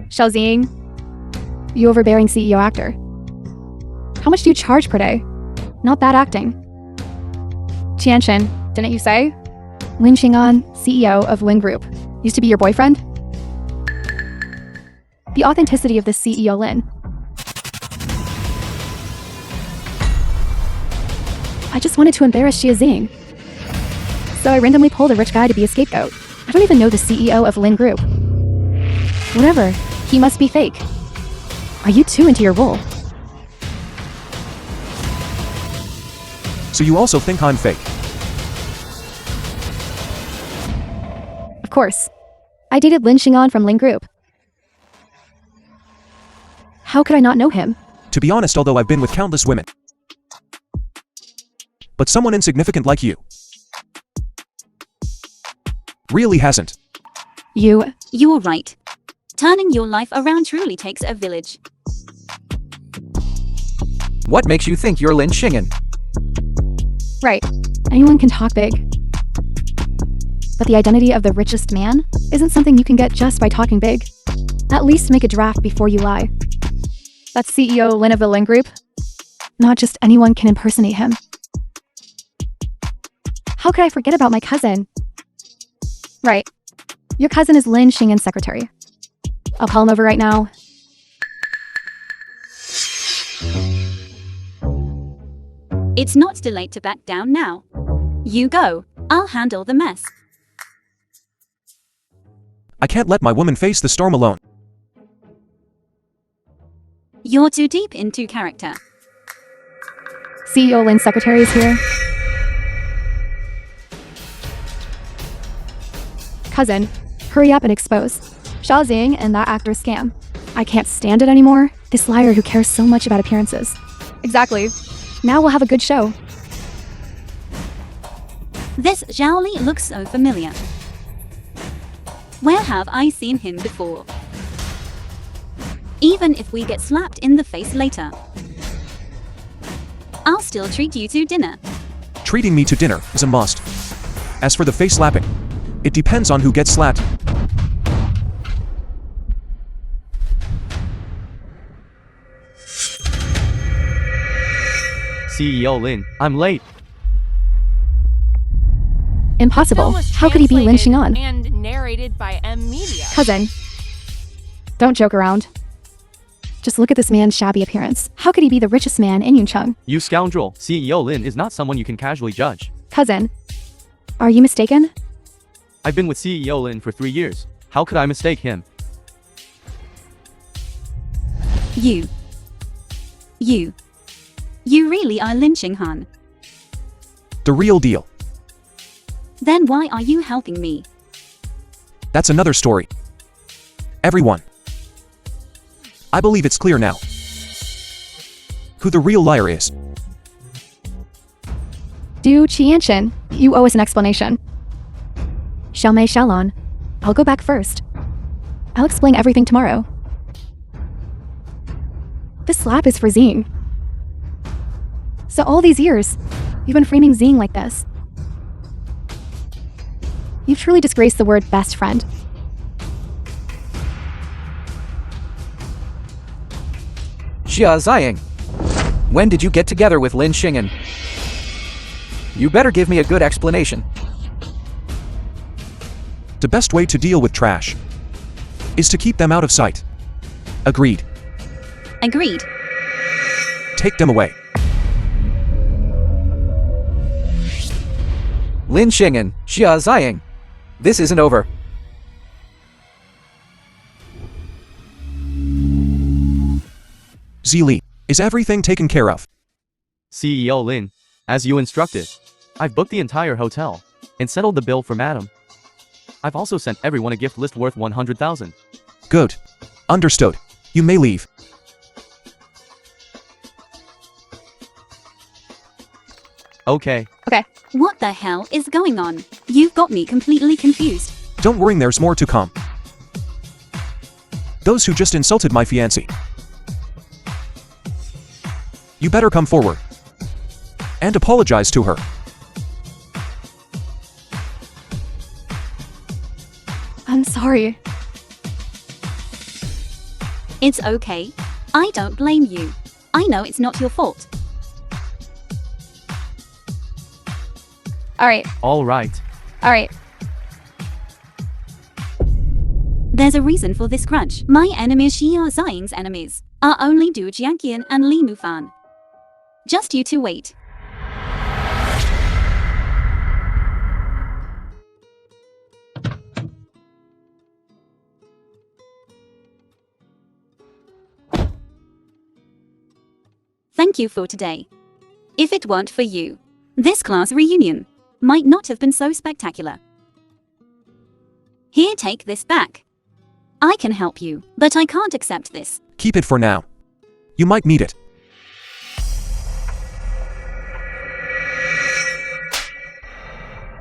Xiao Ziying, you overbearing CEO actor. How much do you charge per day? Not bad acting. Qianchen, didn't you say? Lin Xing'an, CEO of Lin Group, used to be your boyfriend? The authenticity of this CEO Lin. I just wanted to embarrass Xia Ziying. So I randomly pulled a rich guy to be a scapegoat. I don't even know the CEO of Lin Group. Whatever, he must be fake. Are you too into your role? So you also think I'm fake? Of course. I dated Lin Xing'an from Lin Group. How could I not know him? To be honest, although I've been with countless women. But someone insignificant like you really hasn't. You're right. Turning your life around truly takes a village. What makes you think you're Lin Xing'an? Right. Anyone can talk big. But the identity of the richest man isn't something you can get just by talking big. At least make a draft before you lie. That's CEO Lin of the Lin Group. Not just anyone can impersonate him. How could I forget about my cousin? Right. Your cousin is Lin Xing'an's secretary. I'll call him over right now. It's not too late to back down now. You go. I'll handle the mess. I can't let my woman face the storm alone. You're too deep into character. CEO Lin's secretary is here. Cousin, hurry up and expose Xiao Ziying and that actor's scam. I can't stand it anymore. This liar who cares so much about appearances. Exactly. Now we'll have a good show. This Zhao Li looks so familiar. Where have I seen him before? Even if we get slapped in the face later, I'll still treat you to dinner. Treating me to dinner is a must. As for the face slapping, it depends on who gets slapped. CEO Lin, I'm late. Impossible. Film was How could he be Lin translated Xing'an? and narrated by M Media. Cousin, don't joke around. Just look at this man's shabby appearance. How could he be the richest man in Yuncheng? You scoundrel, CEO Lin is not someone you can casually judge. Cousin, Are you mistaken? I've been with CEO Lin for 3 years. How could I mistake him? You really are Lin Xinghan. The real deal. Then why are you helping me? That's another story. Everyone. I believe it's clear now who the real liar is. Du Qianshan, you owe us an explanation. Xiaomei Xiaolon, I'll go back first. I'll explain everything tomorrow. This slap is for Xing. So all these years, you've been framing Xing like this. You've truly disgraced the word best friend. Xia Ziying, when did you get together with Lin Xing'an? You better give me a good explanation. The best way to deal with trash is to keep them out of sight. Agreed. Agreed. Take them away. Lin Xing'an, Xia Ziying, this isn't over. Zili, is everything taken care of? CEO Lin, as you instructed. I've booked the entire hotel and settled the bill for Madam. I've also sent everyone a gift list worth 100,000. Good. Understood. You may leave. Okay. Okay. What the hell is going on? You've got me completely confused. Don't worry, there's more to come. Those who just insulted my fiancée. You better come forward and apologize to her. I'm sorry. It's okay. I don't blame you. I know it's not your fault. Alright, Alright. alright. There's a reason for this grudge. My enemies, Xia Ziying's enemies, are only Du Jianqian and Li Mufan. Just you two wait. Thank you for today. If it weren't for you, this class reunion might not have been so spectacular. Here, take this back. I can help you, but I can't accept this. Keep it for now. You might need it.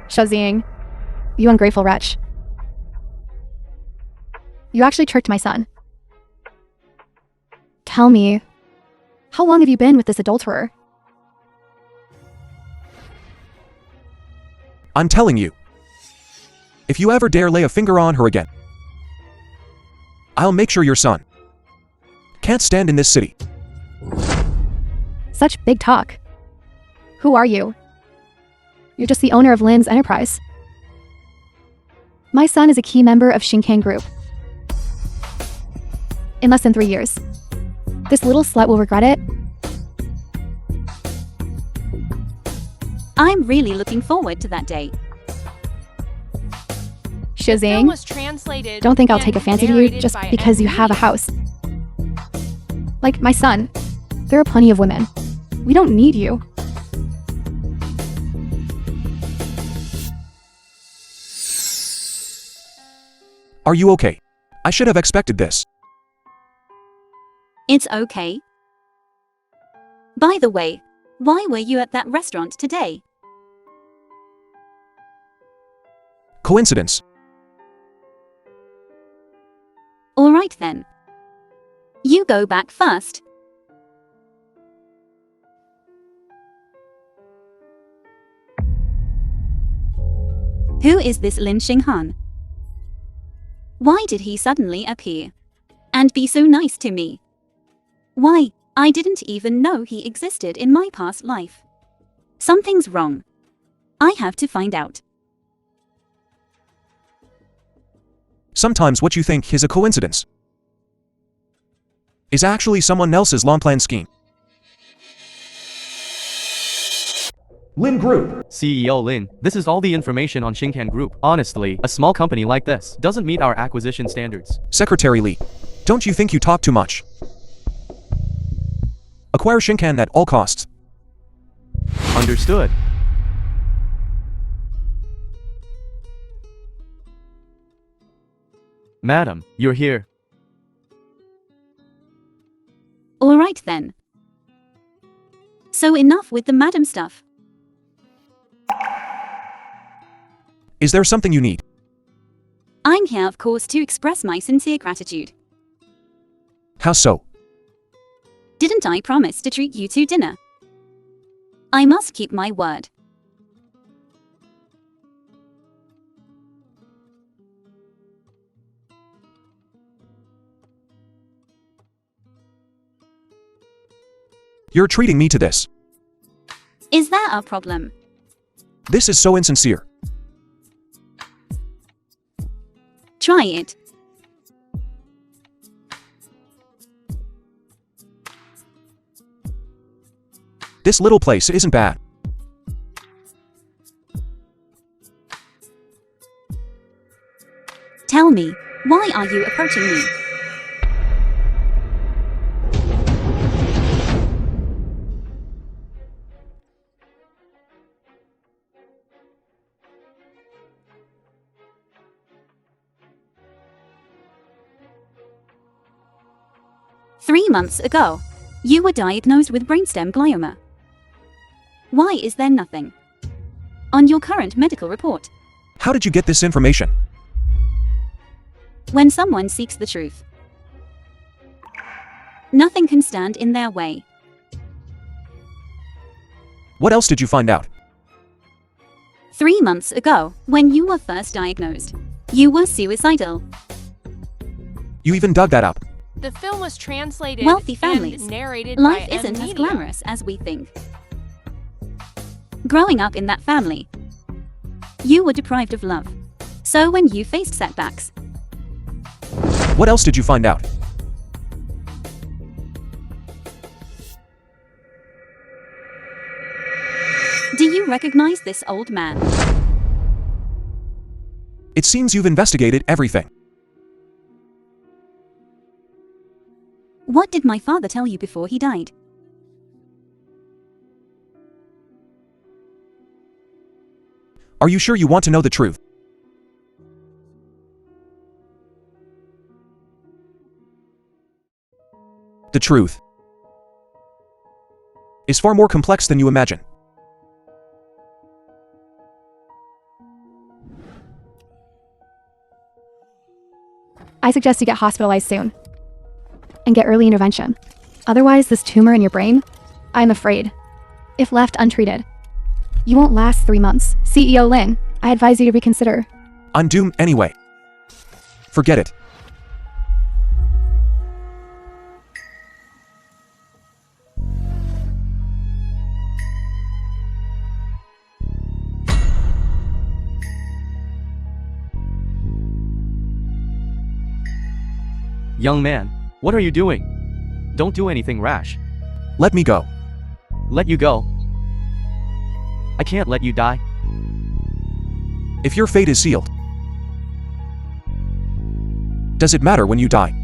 Shazing, you ungrateful wretch. You actually tricked my son. Tell me, how long have you been with this adulterer? I'm telling you. If you ever dare lay a finger on her again, I'll make sure your son can't stand in this city. Such big talk. Who are you? You're just the owner of Lin's enterprise. My son is a key member of Shinkan Group. In less than 3 years, this little slut will regret it. I'm really looking forward to that day. The film Shazing, was translated don't think I'll and take a fancy to you narrated just by because you Ed have a Lee. house. Like my son, there are plenty of women. We don't need you. Are you okay? I should have expected this. It's okay. By the way, why were you at that restaurant today? Coincidence. All right then. You go back first. Who is this Lin Xinghan? Why did he suddenly appear and be so nice to me? Why, I didn't even know he existed in my past life. Something's wrong. I have to find out. Sometimes what you think is a coincidence is actually someone else's long-planned scheme. Lin Group. CEO Lin, this is all the information on Shinkan Group. Honestly, a small company like this doesn't meet our acquisition standards. Secretary Lee, don't you think you talk too much? Acquire Shinkan at all costs. Understood. Madam, you're here. Alright then. So enough with the madam stuff. Is there something you need? I'm here, of course, to express my sincere gratitude. How so? Didn't I promise to treat you to dinner? I must keep my word. You're treating me to this. Is that a problem? This is so insincere. Try it. This little place isn't bad. Tell me, why are you approaching me? Three months ago, you were diagnosed with brainstem glioma. Why is there nothing on your current medical report? How did you get this information? When someone seeks the truth, nothing can stand in their way. What else did you find out? 3 months ago, when you were first diagnosed, you were suicidal. You even dug that up. The film was translated Wealthy families. and narrated Life by isn't as media. glamorous as we think. Growing up in that family, you were deprived of love. So when you faced setbacks, What else did you find out? do you recognize this old man? It seems you've investigated everything. What did my father tell you before he died? Are you sure you want to know the truth? The truth is far more complex than you imagine. I suggest you get hospitalized soon and get early intervention. Otherwise, this tumor in your brain, I'm afraid, if left untreated, you won't last 3 months. CEO Lin, I advise you to reconsider. I'm doomed anyway. Forget it. Young man, what are you doing? Don't do anything rash. Let me go. Let you go. I can't let you die. If your fate is sealed, does it matter when you die?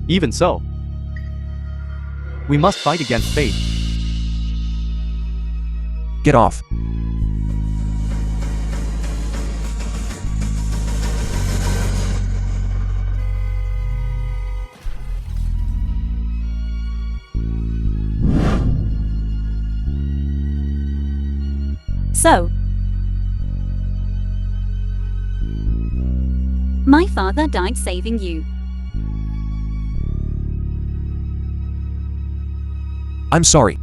Even so, we must fight against fate. Get off. So, my father died saving you. I'm sorry.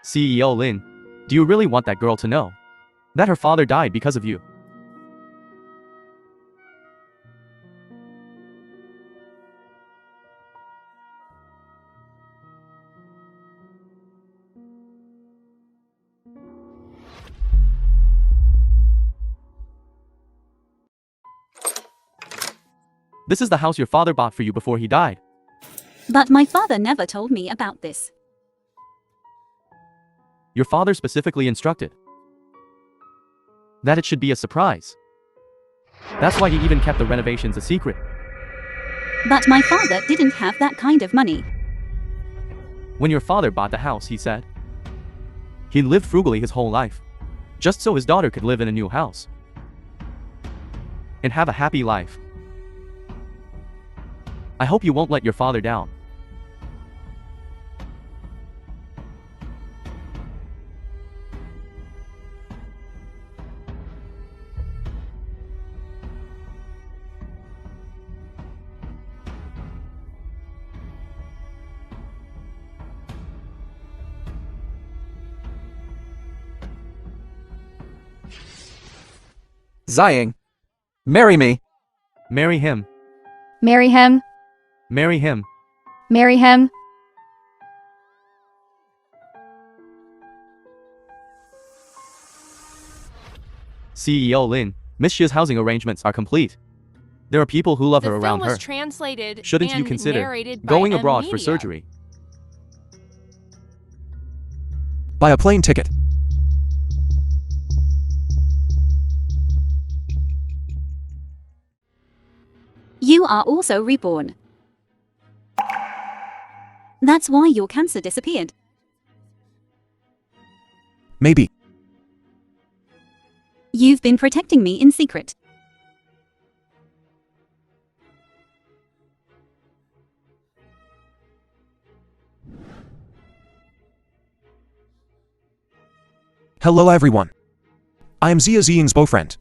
CEO Lin, do you really want that girl to know that her father died because of you? This is the house your father bought for you before he died. But my father never told me about this. Your father specifically instructed that it should be a surprise. That's why he even kept the renovations a secret. But my father didn't have that kind of money. When your father bought the house, he said he lived frugally his whole life, just so his daughter could live in a new house and have a happy life. I hope you won't let your father down. Ziying, marry me. Marry him. Marry him. Marry him. Marry him. CEO Lin, Miss Shia's housing arrangements are complete. There are people who love The her film around was her. translated Shouldn't you and consider narrated by going M abroad for Media. surgery? Buy a plane ticket. You are also reborn. That's why your cancer disappeared. Maybe. You've been protecting me in secret. Hello everyone. I am Zia Ziying's boyfriend.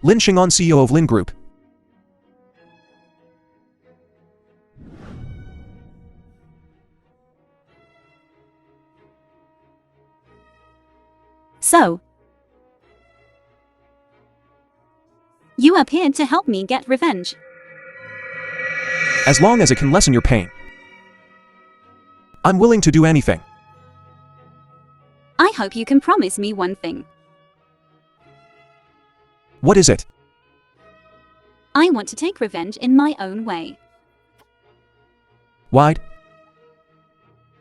Lin Xing'an, CEO of Lin Group. So, you appeared to help me get revenge. As long as it can lessen your pain, I'm willing to do anything. I hope you can promise me one thing. What is it? I want to take revenge in my own way. Why?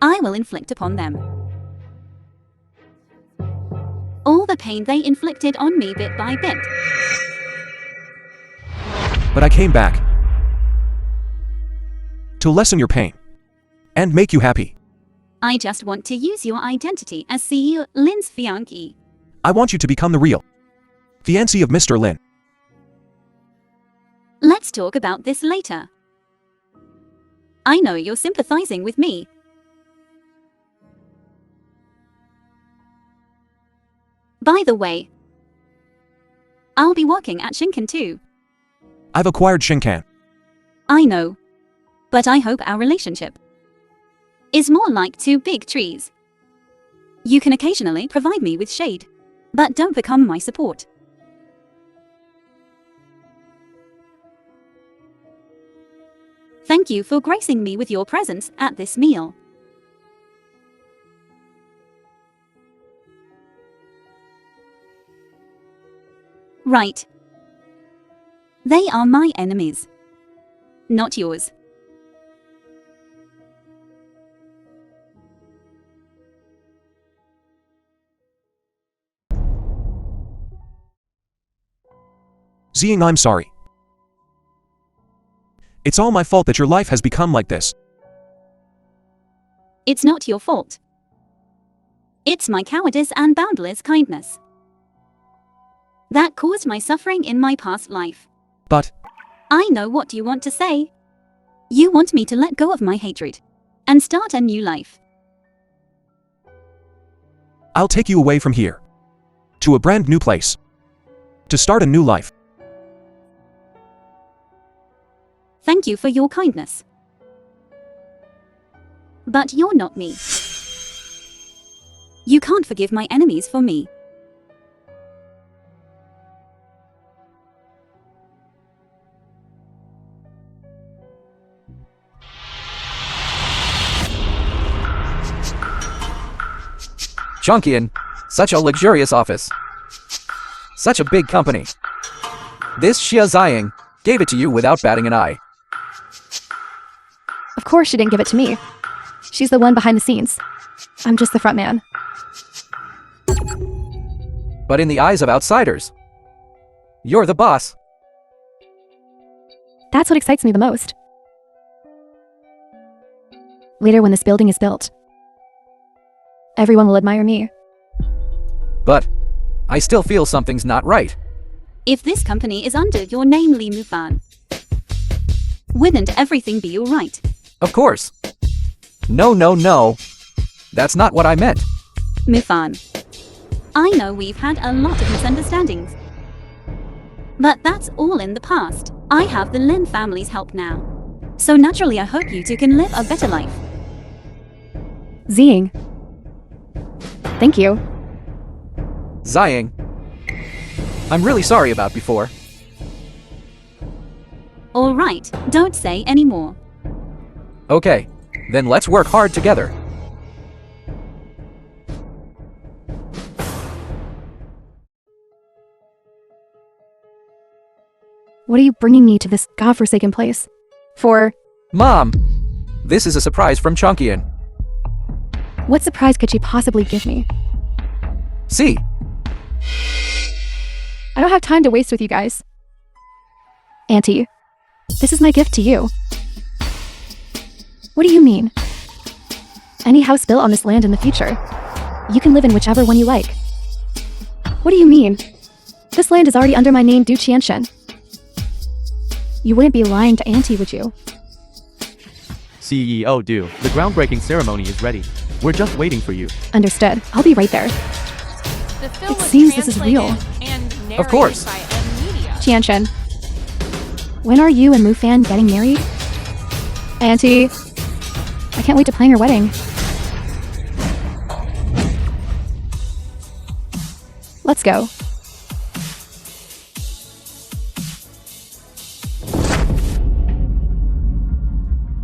I will inflict upon them all the pain they inflicted on me bit by bit. But I came back to lessen your pain and make you happy. I just want to use your identity as CEO Lin's fiancé. I want you to become the real fiancé of Mr. Lin. Let's talk about this later. I know you're sympathizing with me. By the way, I'll be working at Shinkan too. I've acquired Shinkan. I know. But I hope our relationship is more like two big trees. You can occasionally provide me with shade, but don't become my support. Thank you for gracing me with your presence at this meal. Right. They are my enemies, not yours. Ziying, I'm sorry. It's all my fault that your life has become like this. It's not your fault. It's my cowardice and boundless kindness that caused my suffering in my past life. But I know what you want to say. You want me to let go of my hatred and start a new life. I'll take you away from here to a brand new place to start a new life. Thank you for your kindness. But you're not me. You can't forgive my enemies for me. Chunkian, such a luxurious office. Such a big company. This Xia Ziying gave it to you without batting an eye. Of course she didn't give it to me. She's the one behind the scenes. I'm just the front man. But in the eyes of outsiders, you're the boss. That's what excites me the most. Later when this building is built, everyone will admire me. But I still feel something's not right. If this company is under your name, Li Mufan, wouldn't everything be alright? Of course. No. That's not what I meant. Mufan, I know we've had a lot of misunderstandings, but that's all in the past. I have the Lin family's help now, so naturally I hope you two can live a better life. Ziying. Thank you. Ziying. I'm really sorry about before. Alright, don't say any more. Okay, then let's work hard together. What are you bringing me to this godforsaken place? For Mom, this is a surprise from Chunkian. what surprise could she possibly give me? See, I don't have time to waste with you guys. Auntie, this is my gift to you. What do you mean? Any house built on this land in the future, you can live in whichever one you like. What do you mean? This land is already under my name, Du Qianshen. You wouldn't be lying to Auntie, would you? CEO Du, the groundbreaking ceremony is ready. We're just waiting for you. Understood. I'll be right there. The film It was seems this is real. translated and narrated Of course. by M Media. Qianshen, when are you and Mufan getting married? Auntie, I can't wait to plan your wedding. Let's go.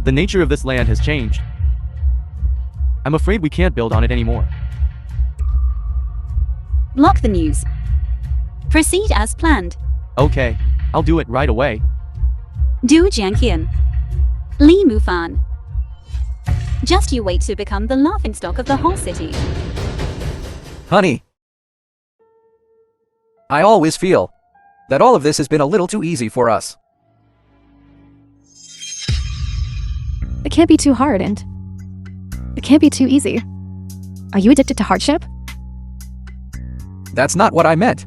The nature of this land has changed. I'm afraid we can't build on it anymore. Block the news. Proceed as planned. Okay, I'll do it right away. Du Jianqian. Li Mufan. Just you wait to become the laughingstock of the whole city. honey, I always feel that all of this has been a little too easy for us. It can't be too hard and it can't be too easy. Are you addicted to hardship? That's not what I meant.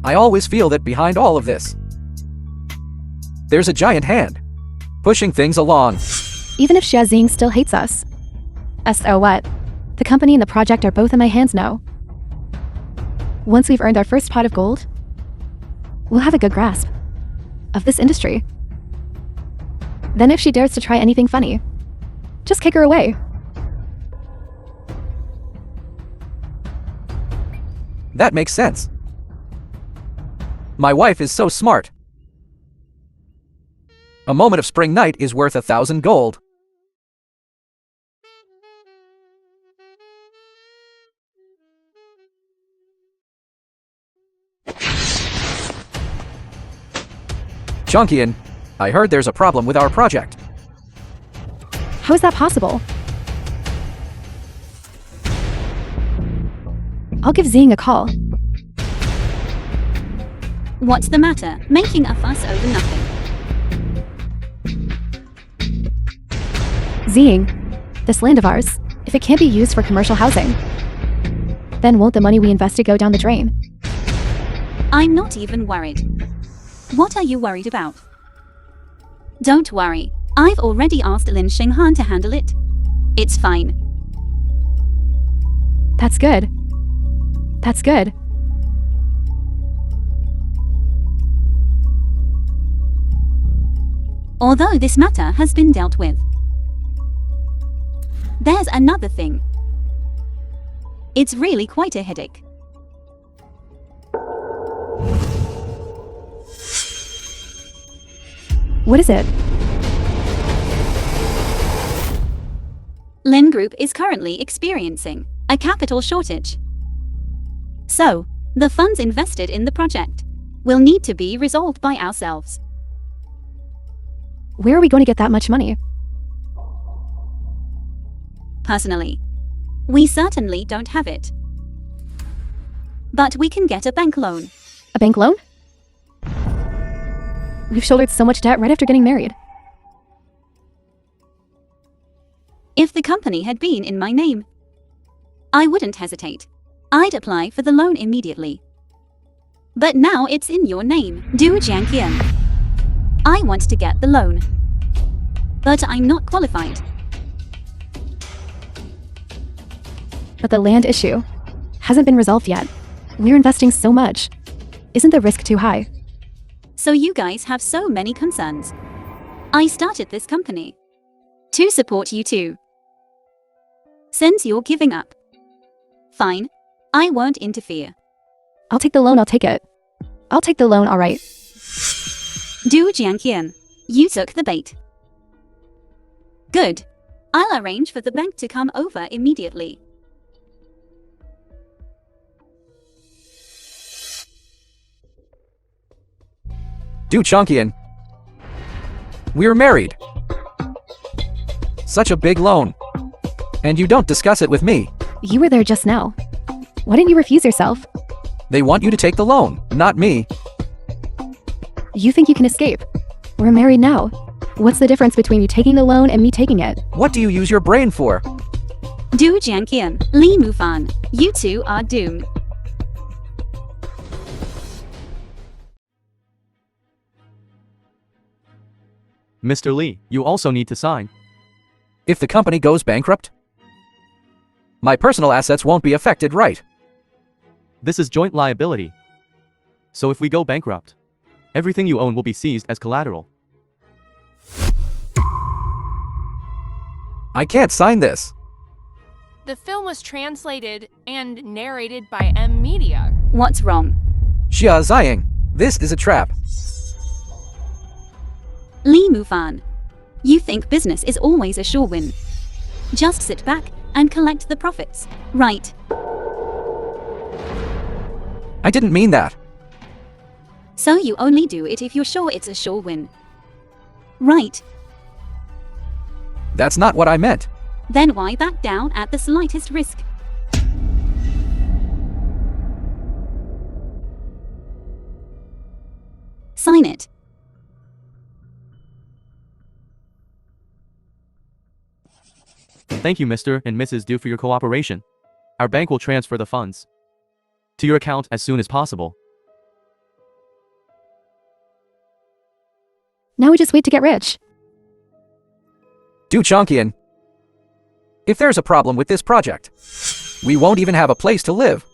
I always feel that behind all of this, there's a giant hand, pushing things along. Even if Xia Ziying still hates us. So what? The company and the project are both in my hands now. Once we've earned our first pot of gold, we'll have a good grasp of this industry. Then if she dares to try anything funny, just kick her away. That makes sense. My wife is so smart. A moment of spring night is worth 1,000 gold. Chunkian, I heard there's a problem with our project. How is that possible? I'll give Ziying a call. What's the matter, making a fuss over nothing? Ziying, this land of ours, if it can't be used for commercial housing, then won't the money we invested go down the drain? I'm not even worried. What are you worried about? Don't worry, I've already asked Lin Xinghan to handle it. It's fine. That's good. That's good. Although this matter has been dealt with, there's another thing. It's really quite a headache. What is it? Lin Group is currently experiencing a capital shortage. So, the funds invested in the project will need to be resolved by ourselves. Where are we going to get that much money? Personally, we certainly don't have it. But we can get a bank loan. A bank loan? We've shouldered so much debt right after getting married. If the company had been in my name, I wouldn't hesitate. I'd apply for the loan immediately. But now it's in your name, Du Jianqian. I want to get the loan, but I'm not qualified. But the land issue hasn't been resolved yet. We're investing so much. Isn't the risk too high? So you guys have so many concerns. I started this company to support you too. Since you're giving up, fine, I won't interfere. I'll take the loan, I'll take it. I'll take the loan, alright. Du Jianqian, you took the bait. Good. I'll arrange for the bank to come over immediately. Du Changqian. We're married. Such a big loan. And you don't discuss it with me. You were there just now. Why didn't you refuse yourself? They want you to take the loan, not me. You think you can escape? We're married now. What's the difference between you taking the loan and me taking it? What do you use your brain for? Du Jianqian, Li Mufan, you two are doomed. Mr. Li, you also need to sign. If the company goes bankrupt, my personal assets won't be affected, right? This is joint liability. So if we go bankrupt, everything you own will be seized as collateral. I can't sign this. The film was translated and narrated by M Media. What's wrong? Xia Ziying, this is a trap. Li Mufan, you think business is always a sure win. Just sit back and collect the profits, right? I didn't mean that. So you only do it if you're sure it's a sure win. Right. That's not what I meant. Then why back down at the slightest risk? Sign it. Thank you, Mr. and Mrs. Du, for your cooperation. Our bank will transfer the funds to your account as soon as possible. Now we just wait to get rich. Du Changqian. If there's a problem with this project, we won't even have a place to live.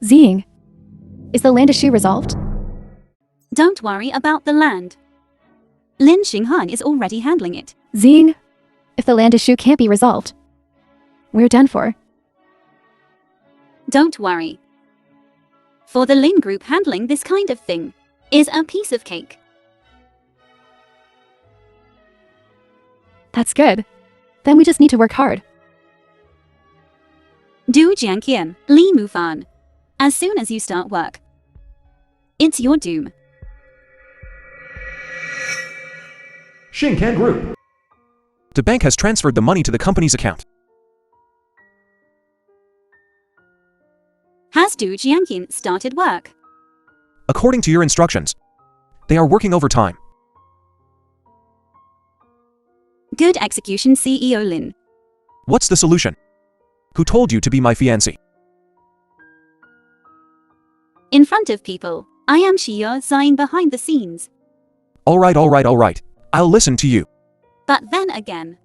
Ziying, is the land issue resolved? Don't worry about the land. Lin Xinghan is already handling it. Ziying, if the land issue can't be resolved, we're done for. Don't worry. For the Lin Group, handling this kind of thing is a piece of cake. That's good. Then we just need to work hard. Du Jianqian, Li Mufan. As soon as you start work, it's your doom. Shinkan Group. The bank has transferred the money to the company's account. Has Du Jianqian started work? According to your instructions, they are working overtime. Good execution, CEO Lin. What's the solution? Who told you to be my fiancé? In front of people, I am Xia Ziying behind the scenes. Alright. I'll listen to you. But then again,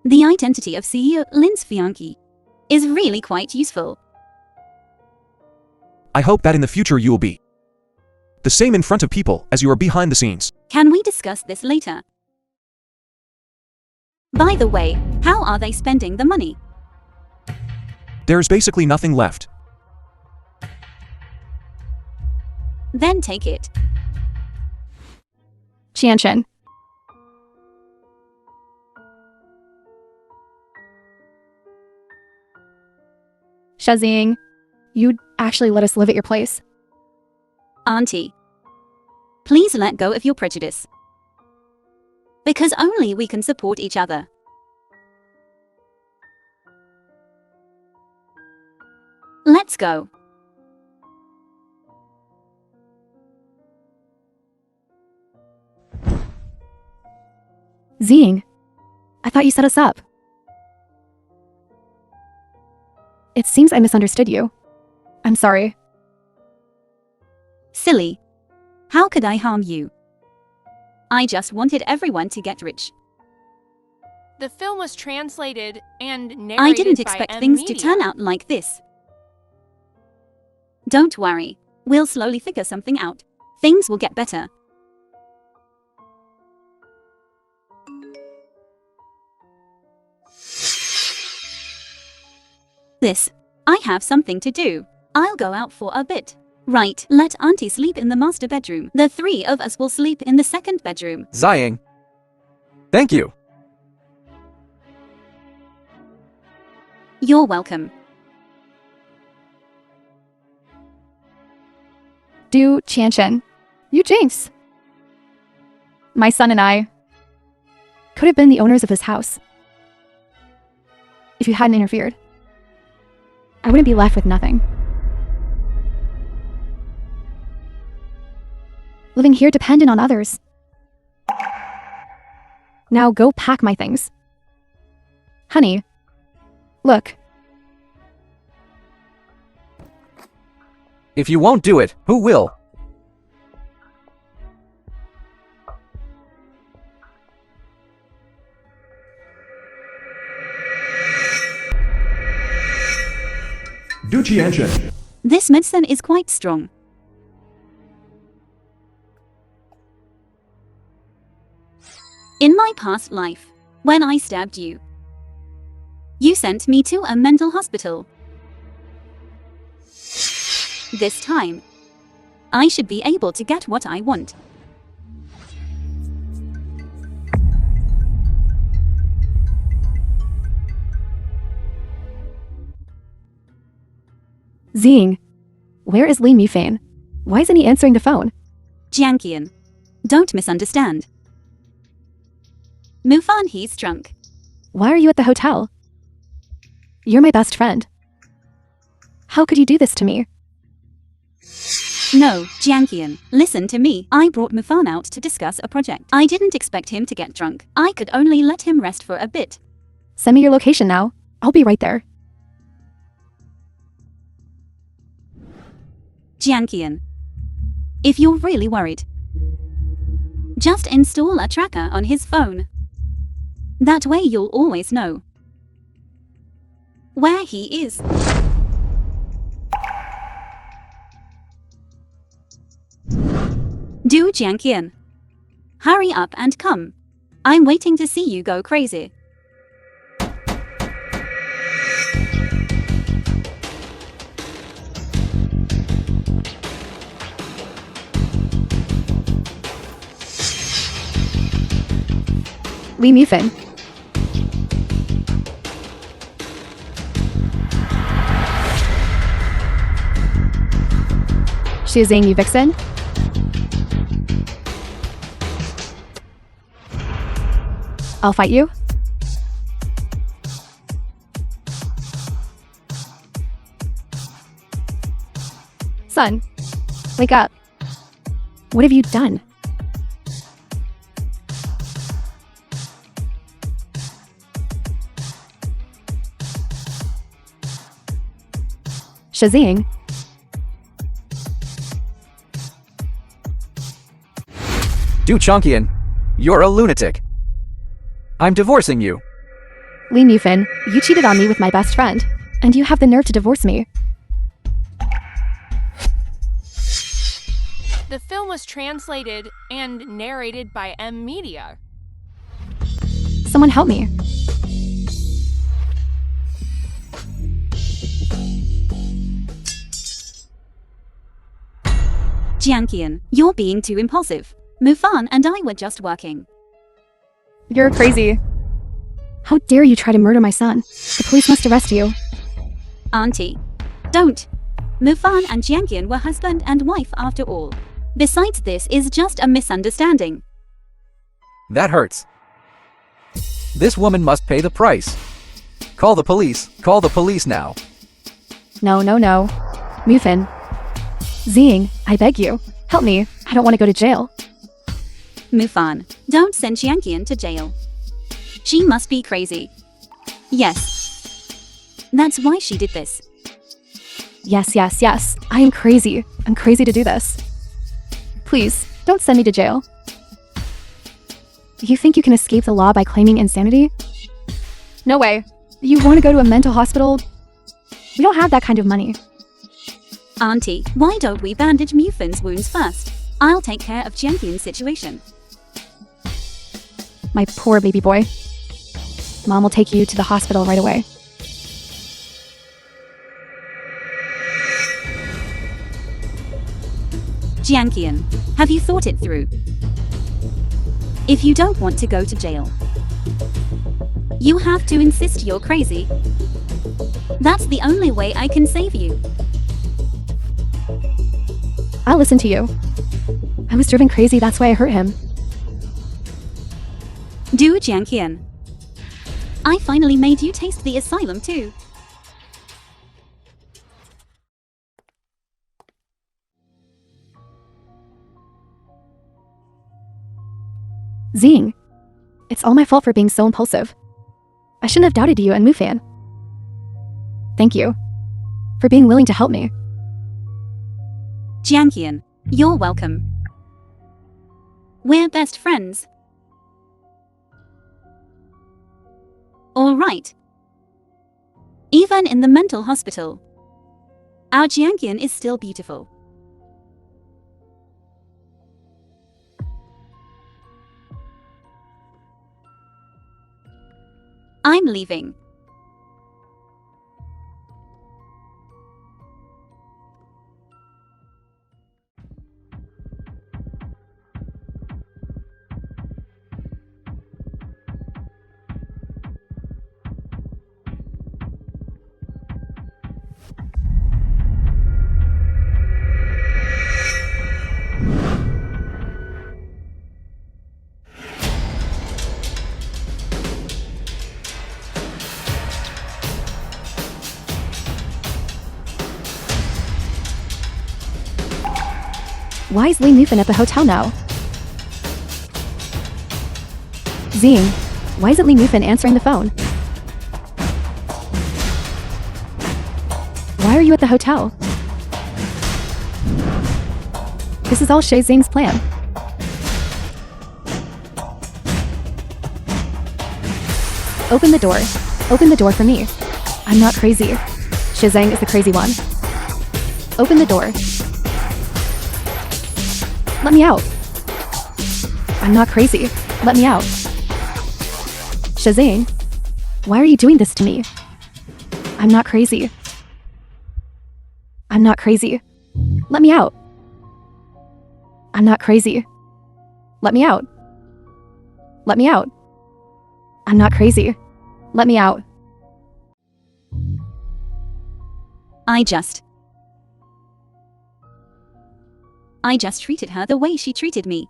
the identity of CEO Lin's fiancé is really quite useful. I hope that in the future you will be the same in front of people as you are behind the scenes. Can we discuss this later? By the way, how are they spending the money? There's basically nothing left. Then take it. Qianchen. Shazing, you'd actually let us live at your place. Auntie, please let go of your prejudice. Because only we can support each other. Let's go. Zing, I thought you set us up. It seems I misunderstood you. I'm sorry. Silly. How could I harm you? I just wanted everyone to get rich. The film was translated and narrated I didn't by expect M things Media. to turn out like this. Don't worry. We'll slowly figure something out. Things will get better. I have something to do. I'll go out for a bit. Right, let Auntie sleep in the master bedroom. The three of us will sleep in the second bedroom. Ziying. Thank you. You're welcome. Du Qianchen, you jinx. My son and I could have been the owners of this house. If you hadn't interfered, I wouldn't be left with nothing. Living here dependent on others. Now go pack my things. Honey, look. If you won't do it, who will? Du Qianchen. This medicine is quite strong. In my past life, when I stabbed you, you sent me to a mental hospital. This time, I should be able to get what I want. Zing, where is Li Mufan? Why isn't he answering the phone? Jianqian, don't misunderstand. Mufan, he's drunk. Why are you at the hotel? You're my best friend. How could you do this to me? No, Jianqian, listen to me. I brought Mufan out to discuss a project. I didn't expect him to get drunk. I could only let him rest for a bit. Send me your location now. I'll be right there. Jianqian, if you're really worried, just install a tracker on his phone. That way you'll always know where he is. Du Jianqian, hurry up and come. I'm waiting to see you go crazy. Li Mufan. Shazing, you vixen. I'll fight you. Son, wake up. What have you done? Shazing. Du Chongqian, you're a lunatic. I'm divorcing you. Li Mufan, you cheated on me with my best friend, and you have the nerve to divorce me. The film was translated and narrated by M Media. Someone help me. Jianqian, you're being too impulsive. Mufan and I were just working. You're crazy. How dare you try to murder my son? The police must arrest you. Auntie. Don't. Mufan and Jianqian were husband and wife after all. Besides, this is just a misunderstanding. That hurts. This woman must pay the price. Call the police. Call the police now. No. Mufan. Zing, I beg you. Help me. I don't want to go to jail. Mufan, don't send Jianqian to jail. She must be crazy. Yes. That's why she did this. Yes. I am crazy. I'm crazy to do this. Please, don't send me to jail. You think you can escape the law by claiming insanity? No way. You want to go to a mental hospital? We don't have that kind of money. Auntie, why don't we bandage Mufan's wounds first? I'll take care of Jianqian's situation. My poor baby boy. Mom will take you to the hospital right away. Jianqian, have you thought it through? If you don't want to go to jail, you have to insist you're crazy. That's the only way I can save you. I'll listen to you. I was driven crazy, that's why I hurt him. Do, Jianqian. I finally made you taste the asylum too. Zing, it's all my fault for being so impulsive. I shouldn't have doubted you and Mufan. Thank you for being willing to help me. Jianqian, you're welcome. We're best friends. All right. Even in the mental hospital, our Jianqian is still beautiful. I'm leaving. Why is Lee Mufan at the hotel now? Zing, why isn't Lee Mufan answering the phone? Why are you at the hotel? This is all Shay Zing's plan. Open the door. Open the door for me. I'm not crazy. Shizang is the crazy one. Open the door. Let me out. I'm not crazy. Let me out. Shazang, why are you doing this to me? I'm not crazy. I'm not crazy. Let me out. I'm not crazy. Let me out. Let me out. I'm not crazy. Let me out. I just treated her the way she treated me.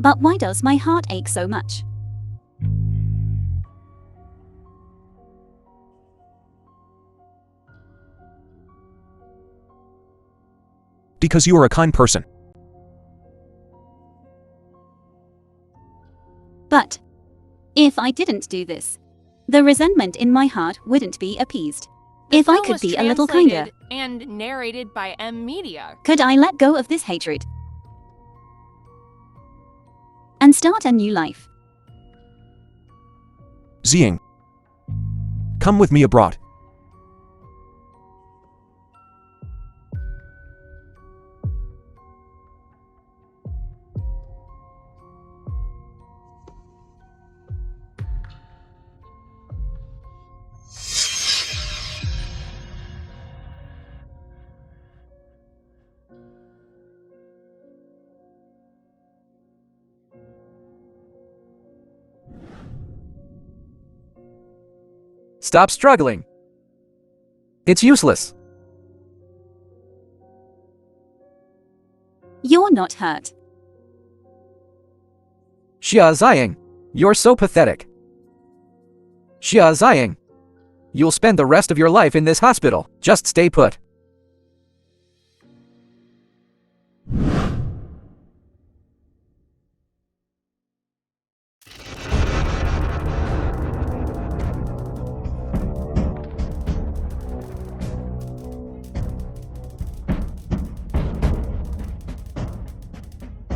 But why does my heart ache so much? Because you are a kind person. But if I didn't do this, the resentment in my heart wouldn't be appeased. If I could be a little kinder and narrated by M Media. Could I let go of this hatred and start a new life? Zing, come with me abroad. Stop struggling. It's useless. You're not hurt. Xia Ziying, you're so pathetic. Xia Ziying, you'll spend the rest of your life in this hospital. Just stay put.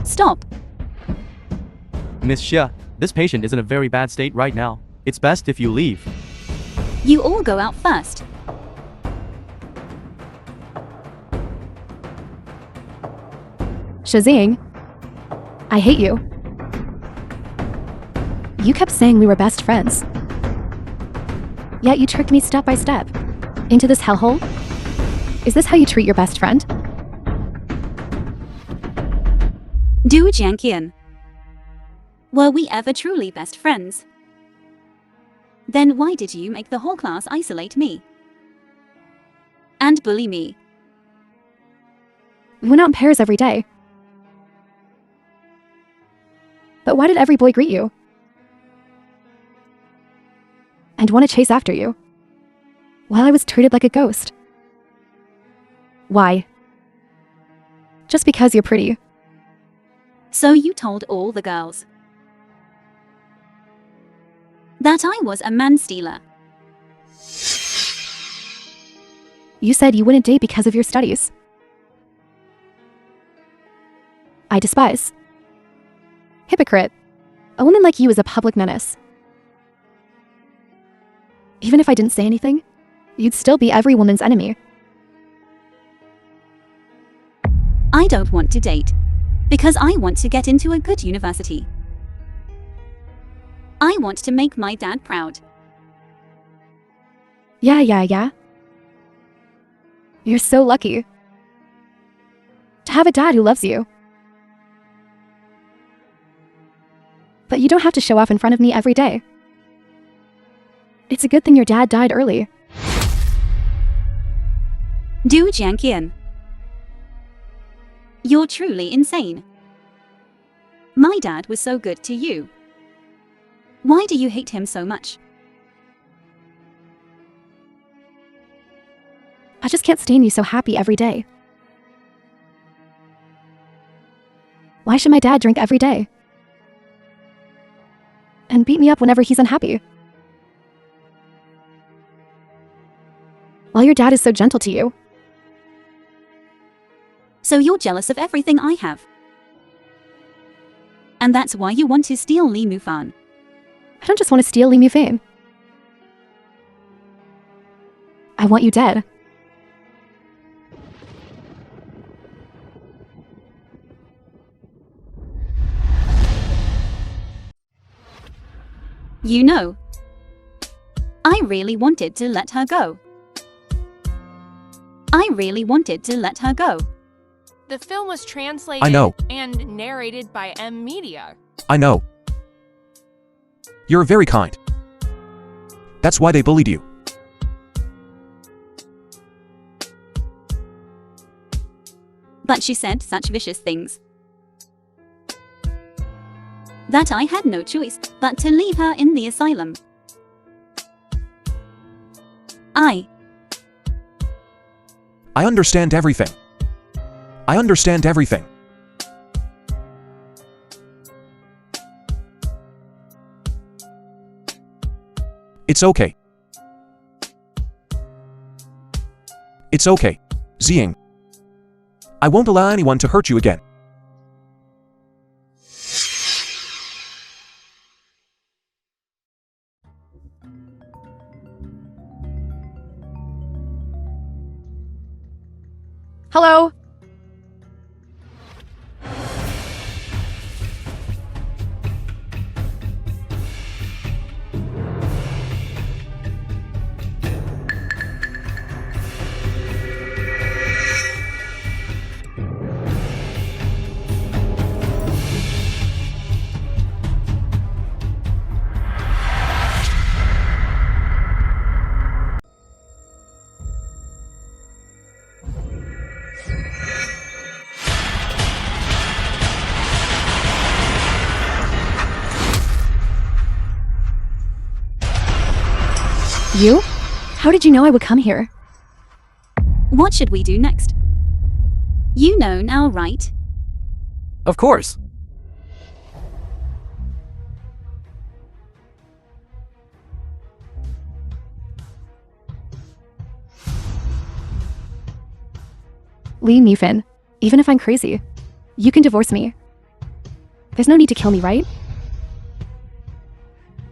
Stop. Miss Xia, this patient is in a very bad state right now. It's best if you leave. You all go out first. Shazing, I hate you. You kept saying we were best friends. Yet you tricked me step by step into this hellhole. Is this how you treat your best friend? Du Jianqian. Were we ever truly best friends? Then why did you make the whole class isolate me? And bully me? We went out in pairs every day. But why did every boy greet you? And want to chase after you? While I was treated like a ghost. Why? Just because you're pretty. So you told all the girls that I was a man-stealer. You said you wouldn't date because of your studies. I despise. Hypocrite. A woman like you is a public menace. Even if I didn't say anything, you'd still be every woman's enemy. I don't want to date because I want to get into a good university. I want to make my dad proud. Yeah. You're so lucky to have a dad who loves you. But you don't have to show off in front of me every day. It's a good thing your dad died early. Du Jianqian. You're truly insane. My dad was so good to you. Why do you hate him so much? I just can't stand you so happy every day. Why should my dad drink every day? And beat me up whenever he's unhappy? While your dad is so gentle to you. So you're jealous of everything I have. And that's why you want to steal Li Mufan. I don't just want to steal Li Mufan. I want you dead. You know, I really wanted to let her go. I really wanted to let her go. The film was translated I know. and narrated by M Media. I know. You're very kind. That's why they bullied you. But she said such vicious things that I had no choice but to leave her in the asylum. I understand everything. I understand everything. It's okay. It's okay, Ziying. I won't allow anyone to hurt you again. Hello? You? How did you know I would come here? What should we do next? You know now, right? Of course. Lee Mufin, even if I'm crazy, you can divorce me. There's no need to kill me, right?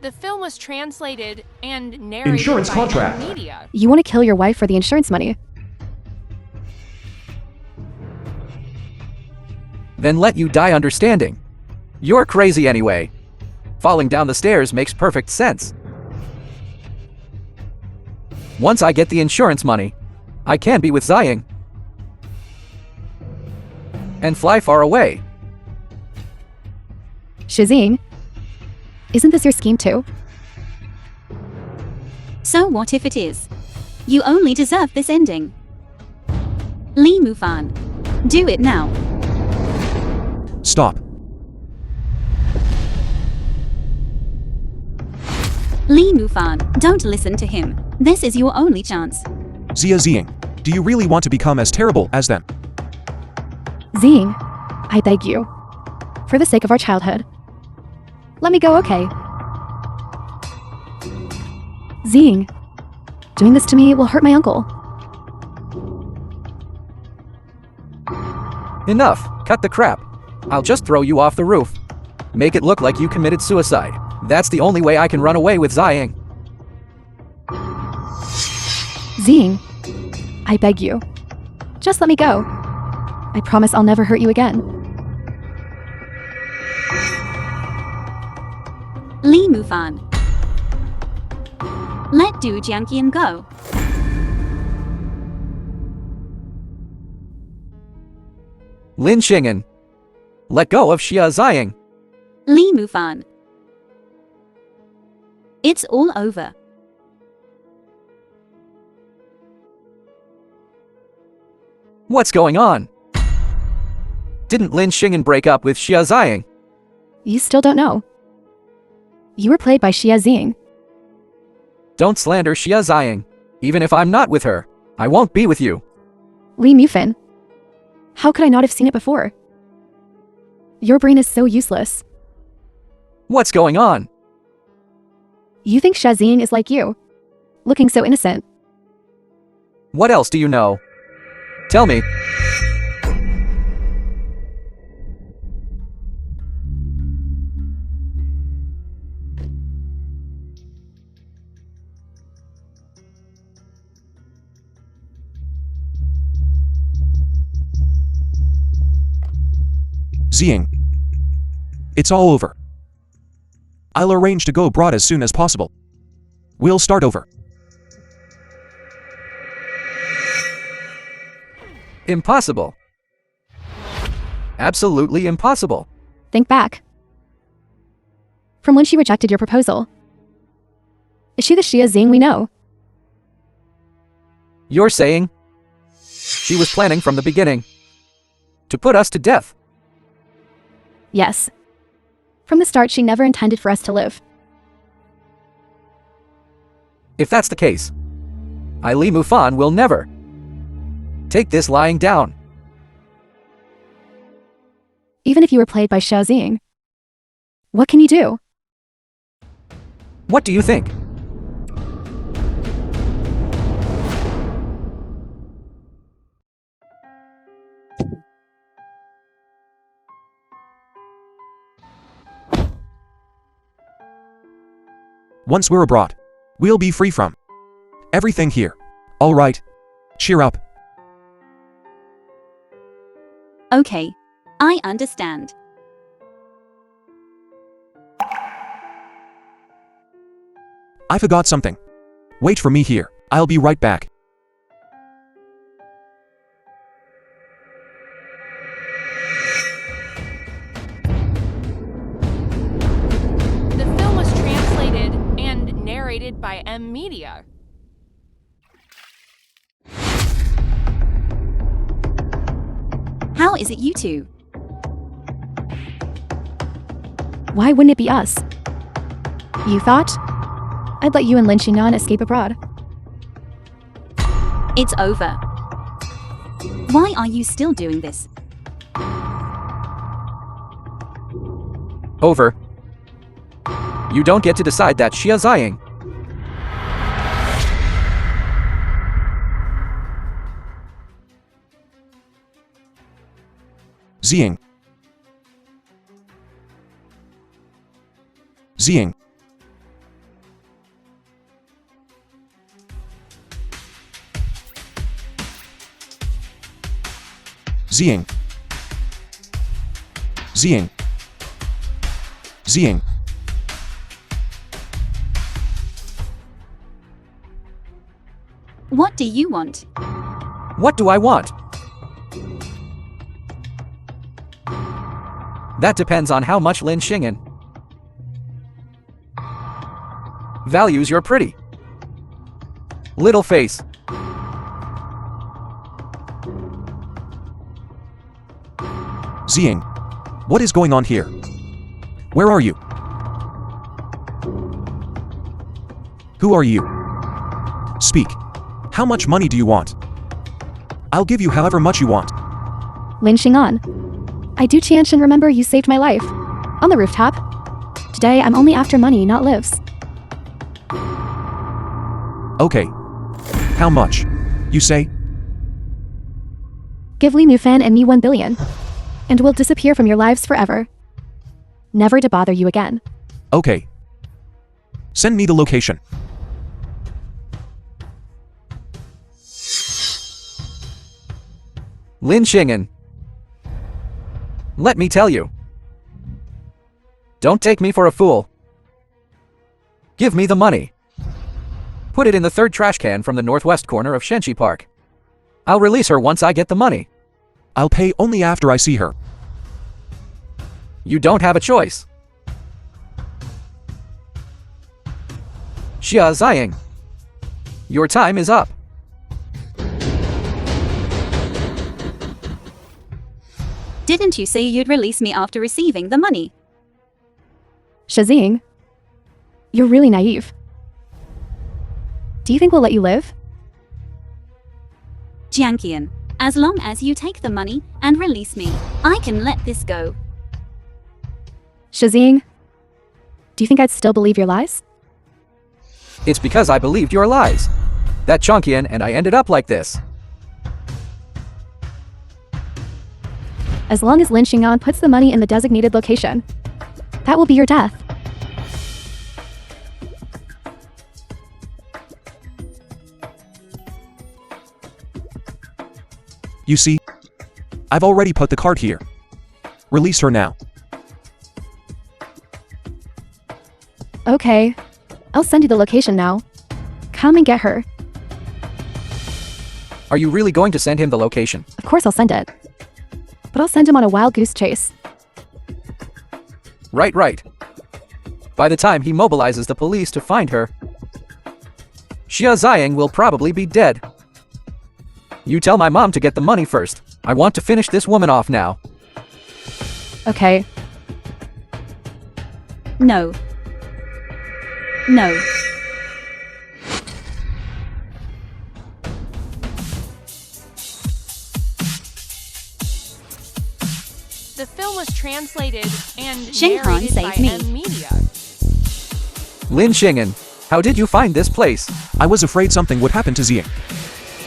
The film was translated and narrated Insurance by contract. media. You want to kill your wife for the insurance money. Then let you die understanding. You're crazy anyway. Falling down the stairs makes perfect sense. Once I get the insurance money, I can be with Ziying and fly far away. Shizing, isn't this your scheme too? So what if it is? You only deserve this ending. Lee Mufan, do it now. Stop. Lee Mufan, don't listen to him. This is your only chance. Ziying, do you really want to become as terrible as them? Zing, I beg you. For the sake of our childhood. Let me go, okay? Zing, doing this to me will hurt my uncle. Enough. Cut the crap. I'll just throw you off the roof. Make it look like you committed suicide. That's the only way I can run away with Ziying. Zing, I beg you. Just let me go. I promise I'll never hurt you again. Lee Mufan. Let Du Jianqian go. Lin Xing'an. Let go of Xia Ziying. Lee Mufan. It's all over. What's going on? Didn't Lin Xing'an break up with Xia Ziying? You still don't know. You were played by Xia Ziying. Don't slander Xia Ziying. Even if I'm not with her, I won't be with you. Lee Mufin. How could I not have seen it before? Your brain is so useless. What's going on? You think Xia Ziying is like you, looking so innocent. What else do you know? Tell me. Ziying. It's all over. I'll arrange to go abroad as soon as possible. We'll start over. Impossible. Absolutely impossible. Think back. From when she rejected your proposal. Is she the Xia Ziying we know? You're saying she was planning from the beginning to put us to death. Yes. From the start, she never intended for us to live. If that's the case, Lee Mufan will never take this lying down. Even if you were played by Xia Ziying, what can you do? What do you think? Once we're abroad, we'll be free from everything here. All right. Cheer up. Okay, I understand. I forgot something. Wait for me here. I'll be right back. The film was translated and narrated by M Media. How is it you two? Why wouldn't it be us? You thought? I'd let you and Lin Xingnan escape abroad. It's over. Why are you still doing this? Over. You don't get to decide that, Xia Ziying. Ziying. Ziying. Ziying. Ziying. Ziying. What do you want? What do I want? That depends on how much Lin Xingnan values your pretty little face. Ziying. What is going on here? Where are you? Who are you? Speak. How much money do you want? I'll give you however much you want. Lin Xingnan. I do Qianshan remember you saved my life. On the rooftop. Today I'm only after money, not lives. Okay. How much? You say? Give Li Mufan and me 1 billion. And we'll disappear from your lives forever. Never to bother you again. Okay. Send me the location. Lin Xingnan. Let me tell you. Don't take me for a fool. Give me the money. Put it in the 3rd trash can from the northwest corner of Shenxi Park. I'll release her once I get the money. I'll pay only after I see her. You don't have a choice. Xia Ziying. Your time is up. Didn't you say you'd release me after receiving the money? Shazing. You're really naive. Do you think we'll let you live? Jianqian, as long as you take the money and release me, I can let this go. Shazing. Do you think I'd still believe your lies? It's because I believed your lies. That Chongqian and I ended up like this. As long as Lin Xingnan puts the money in the designated location, that will be your death. You see? I've already put the card here. Release her now. Okay. I'll send you the location now. Come and get her. Are you really going to send him the location? Of course I'll send it. But I'll send him on a wild goose chase. Right. By the time he mobilizes the police to find her, Xia Ziying will probably be dead. You tell my mom to get the money first. I want to finish this woman off now. Okay. No. No. The film was translated and Xinghan narrated by saved me. M Media. Lin Xingnan, how did you find this place? I was afraid something would happen to Ziying.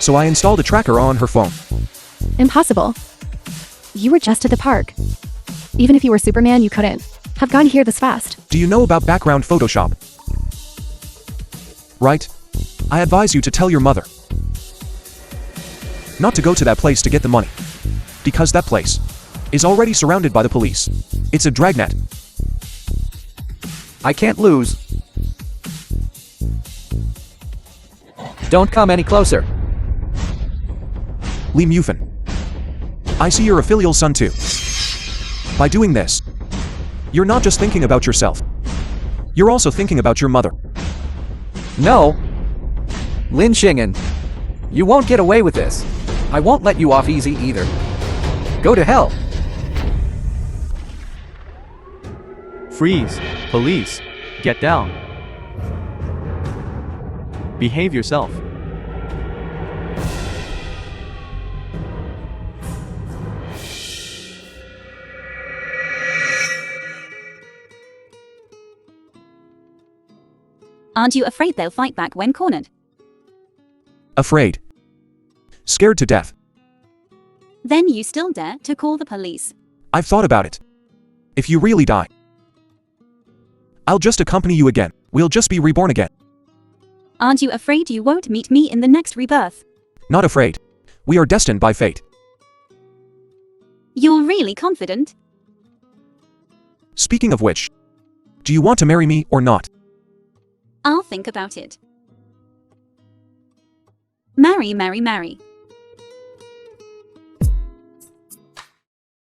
So I installed a tracker on her phone. Impossible. You were just at the park. Even if you were Superman, you couldn't have gone here this fast. Do you know about background Photoshop? Right? I advise you to tell your mother not to go to that place to get the money. Because that place is already surrounded by the police. It's a dragnet. I can't lose. Don't come any closer. Li Mufan. I see you're a filial son too. By doing this, you're not just thinking about yourself. You're also thinking about your mother. No. Lin Xingnan, you won't get away with this. I won't let you off easy either. Go to hell. Freeze. Police. Get down. Behave yourself. Aren't you afraid they'll fight back when cornered? Afraid. Scared to death. Then you still dare to call the police. I've thought about it. If you really die, I'll just accompany you again. We'll just be reborn again. Aren't you afraid you won't meet me in the next rebirth? Not afraid. We are destined by fate. You're really confident? Speaking of which, do you want to marry me or not? I'll think about it. Marry, marry, marry.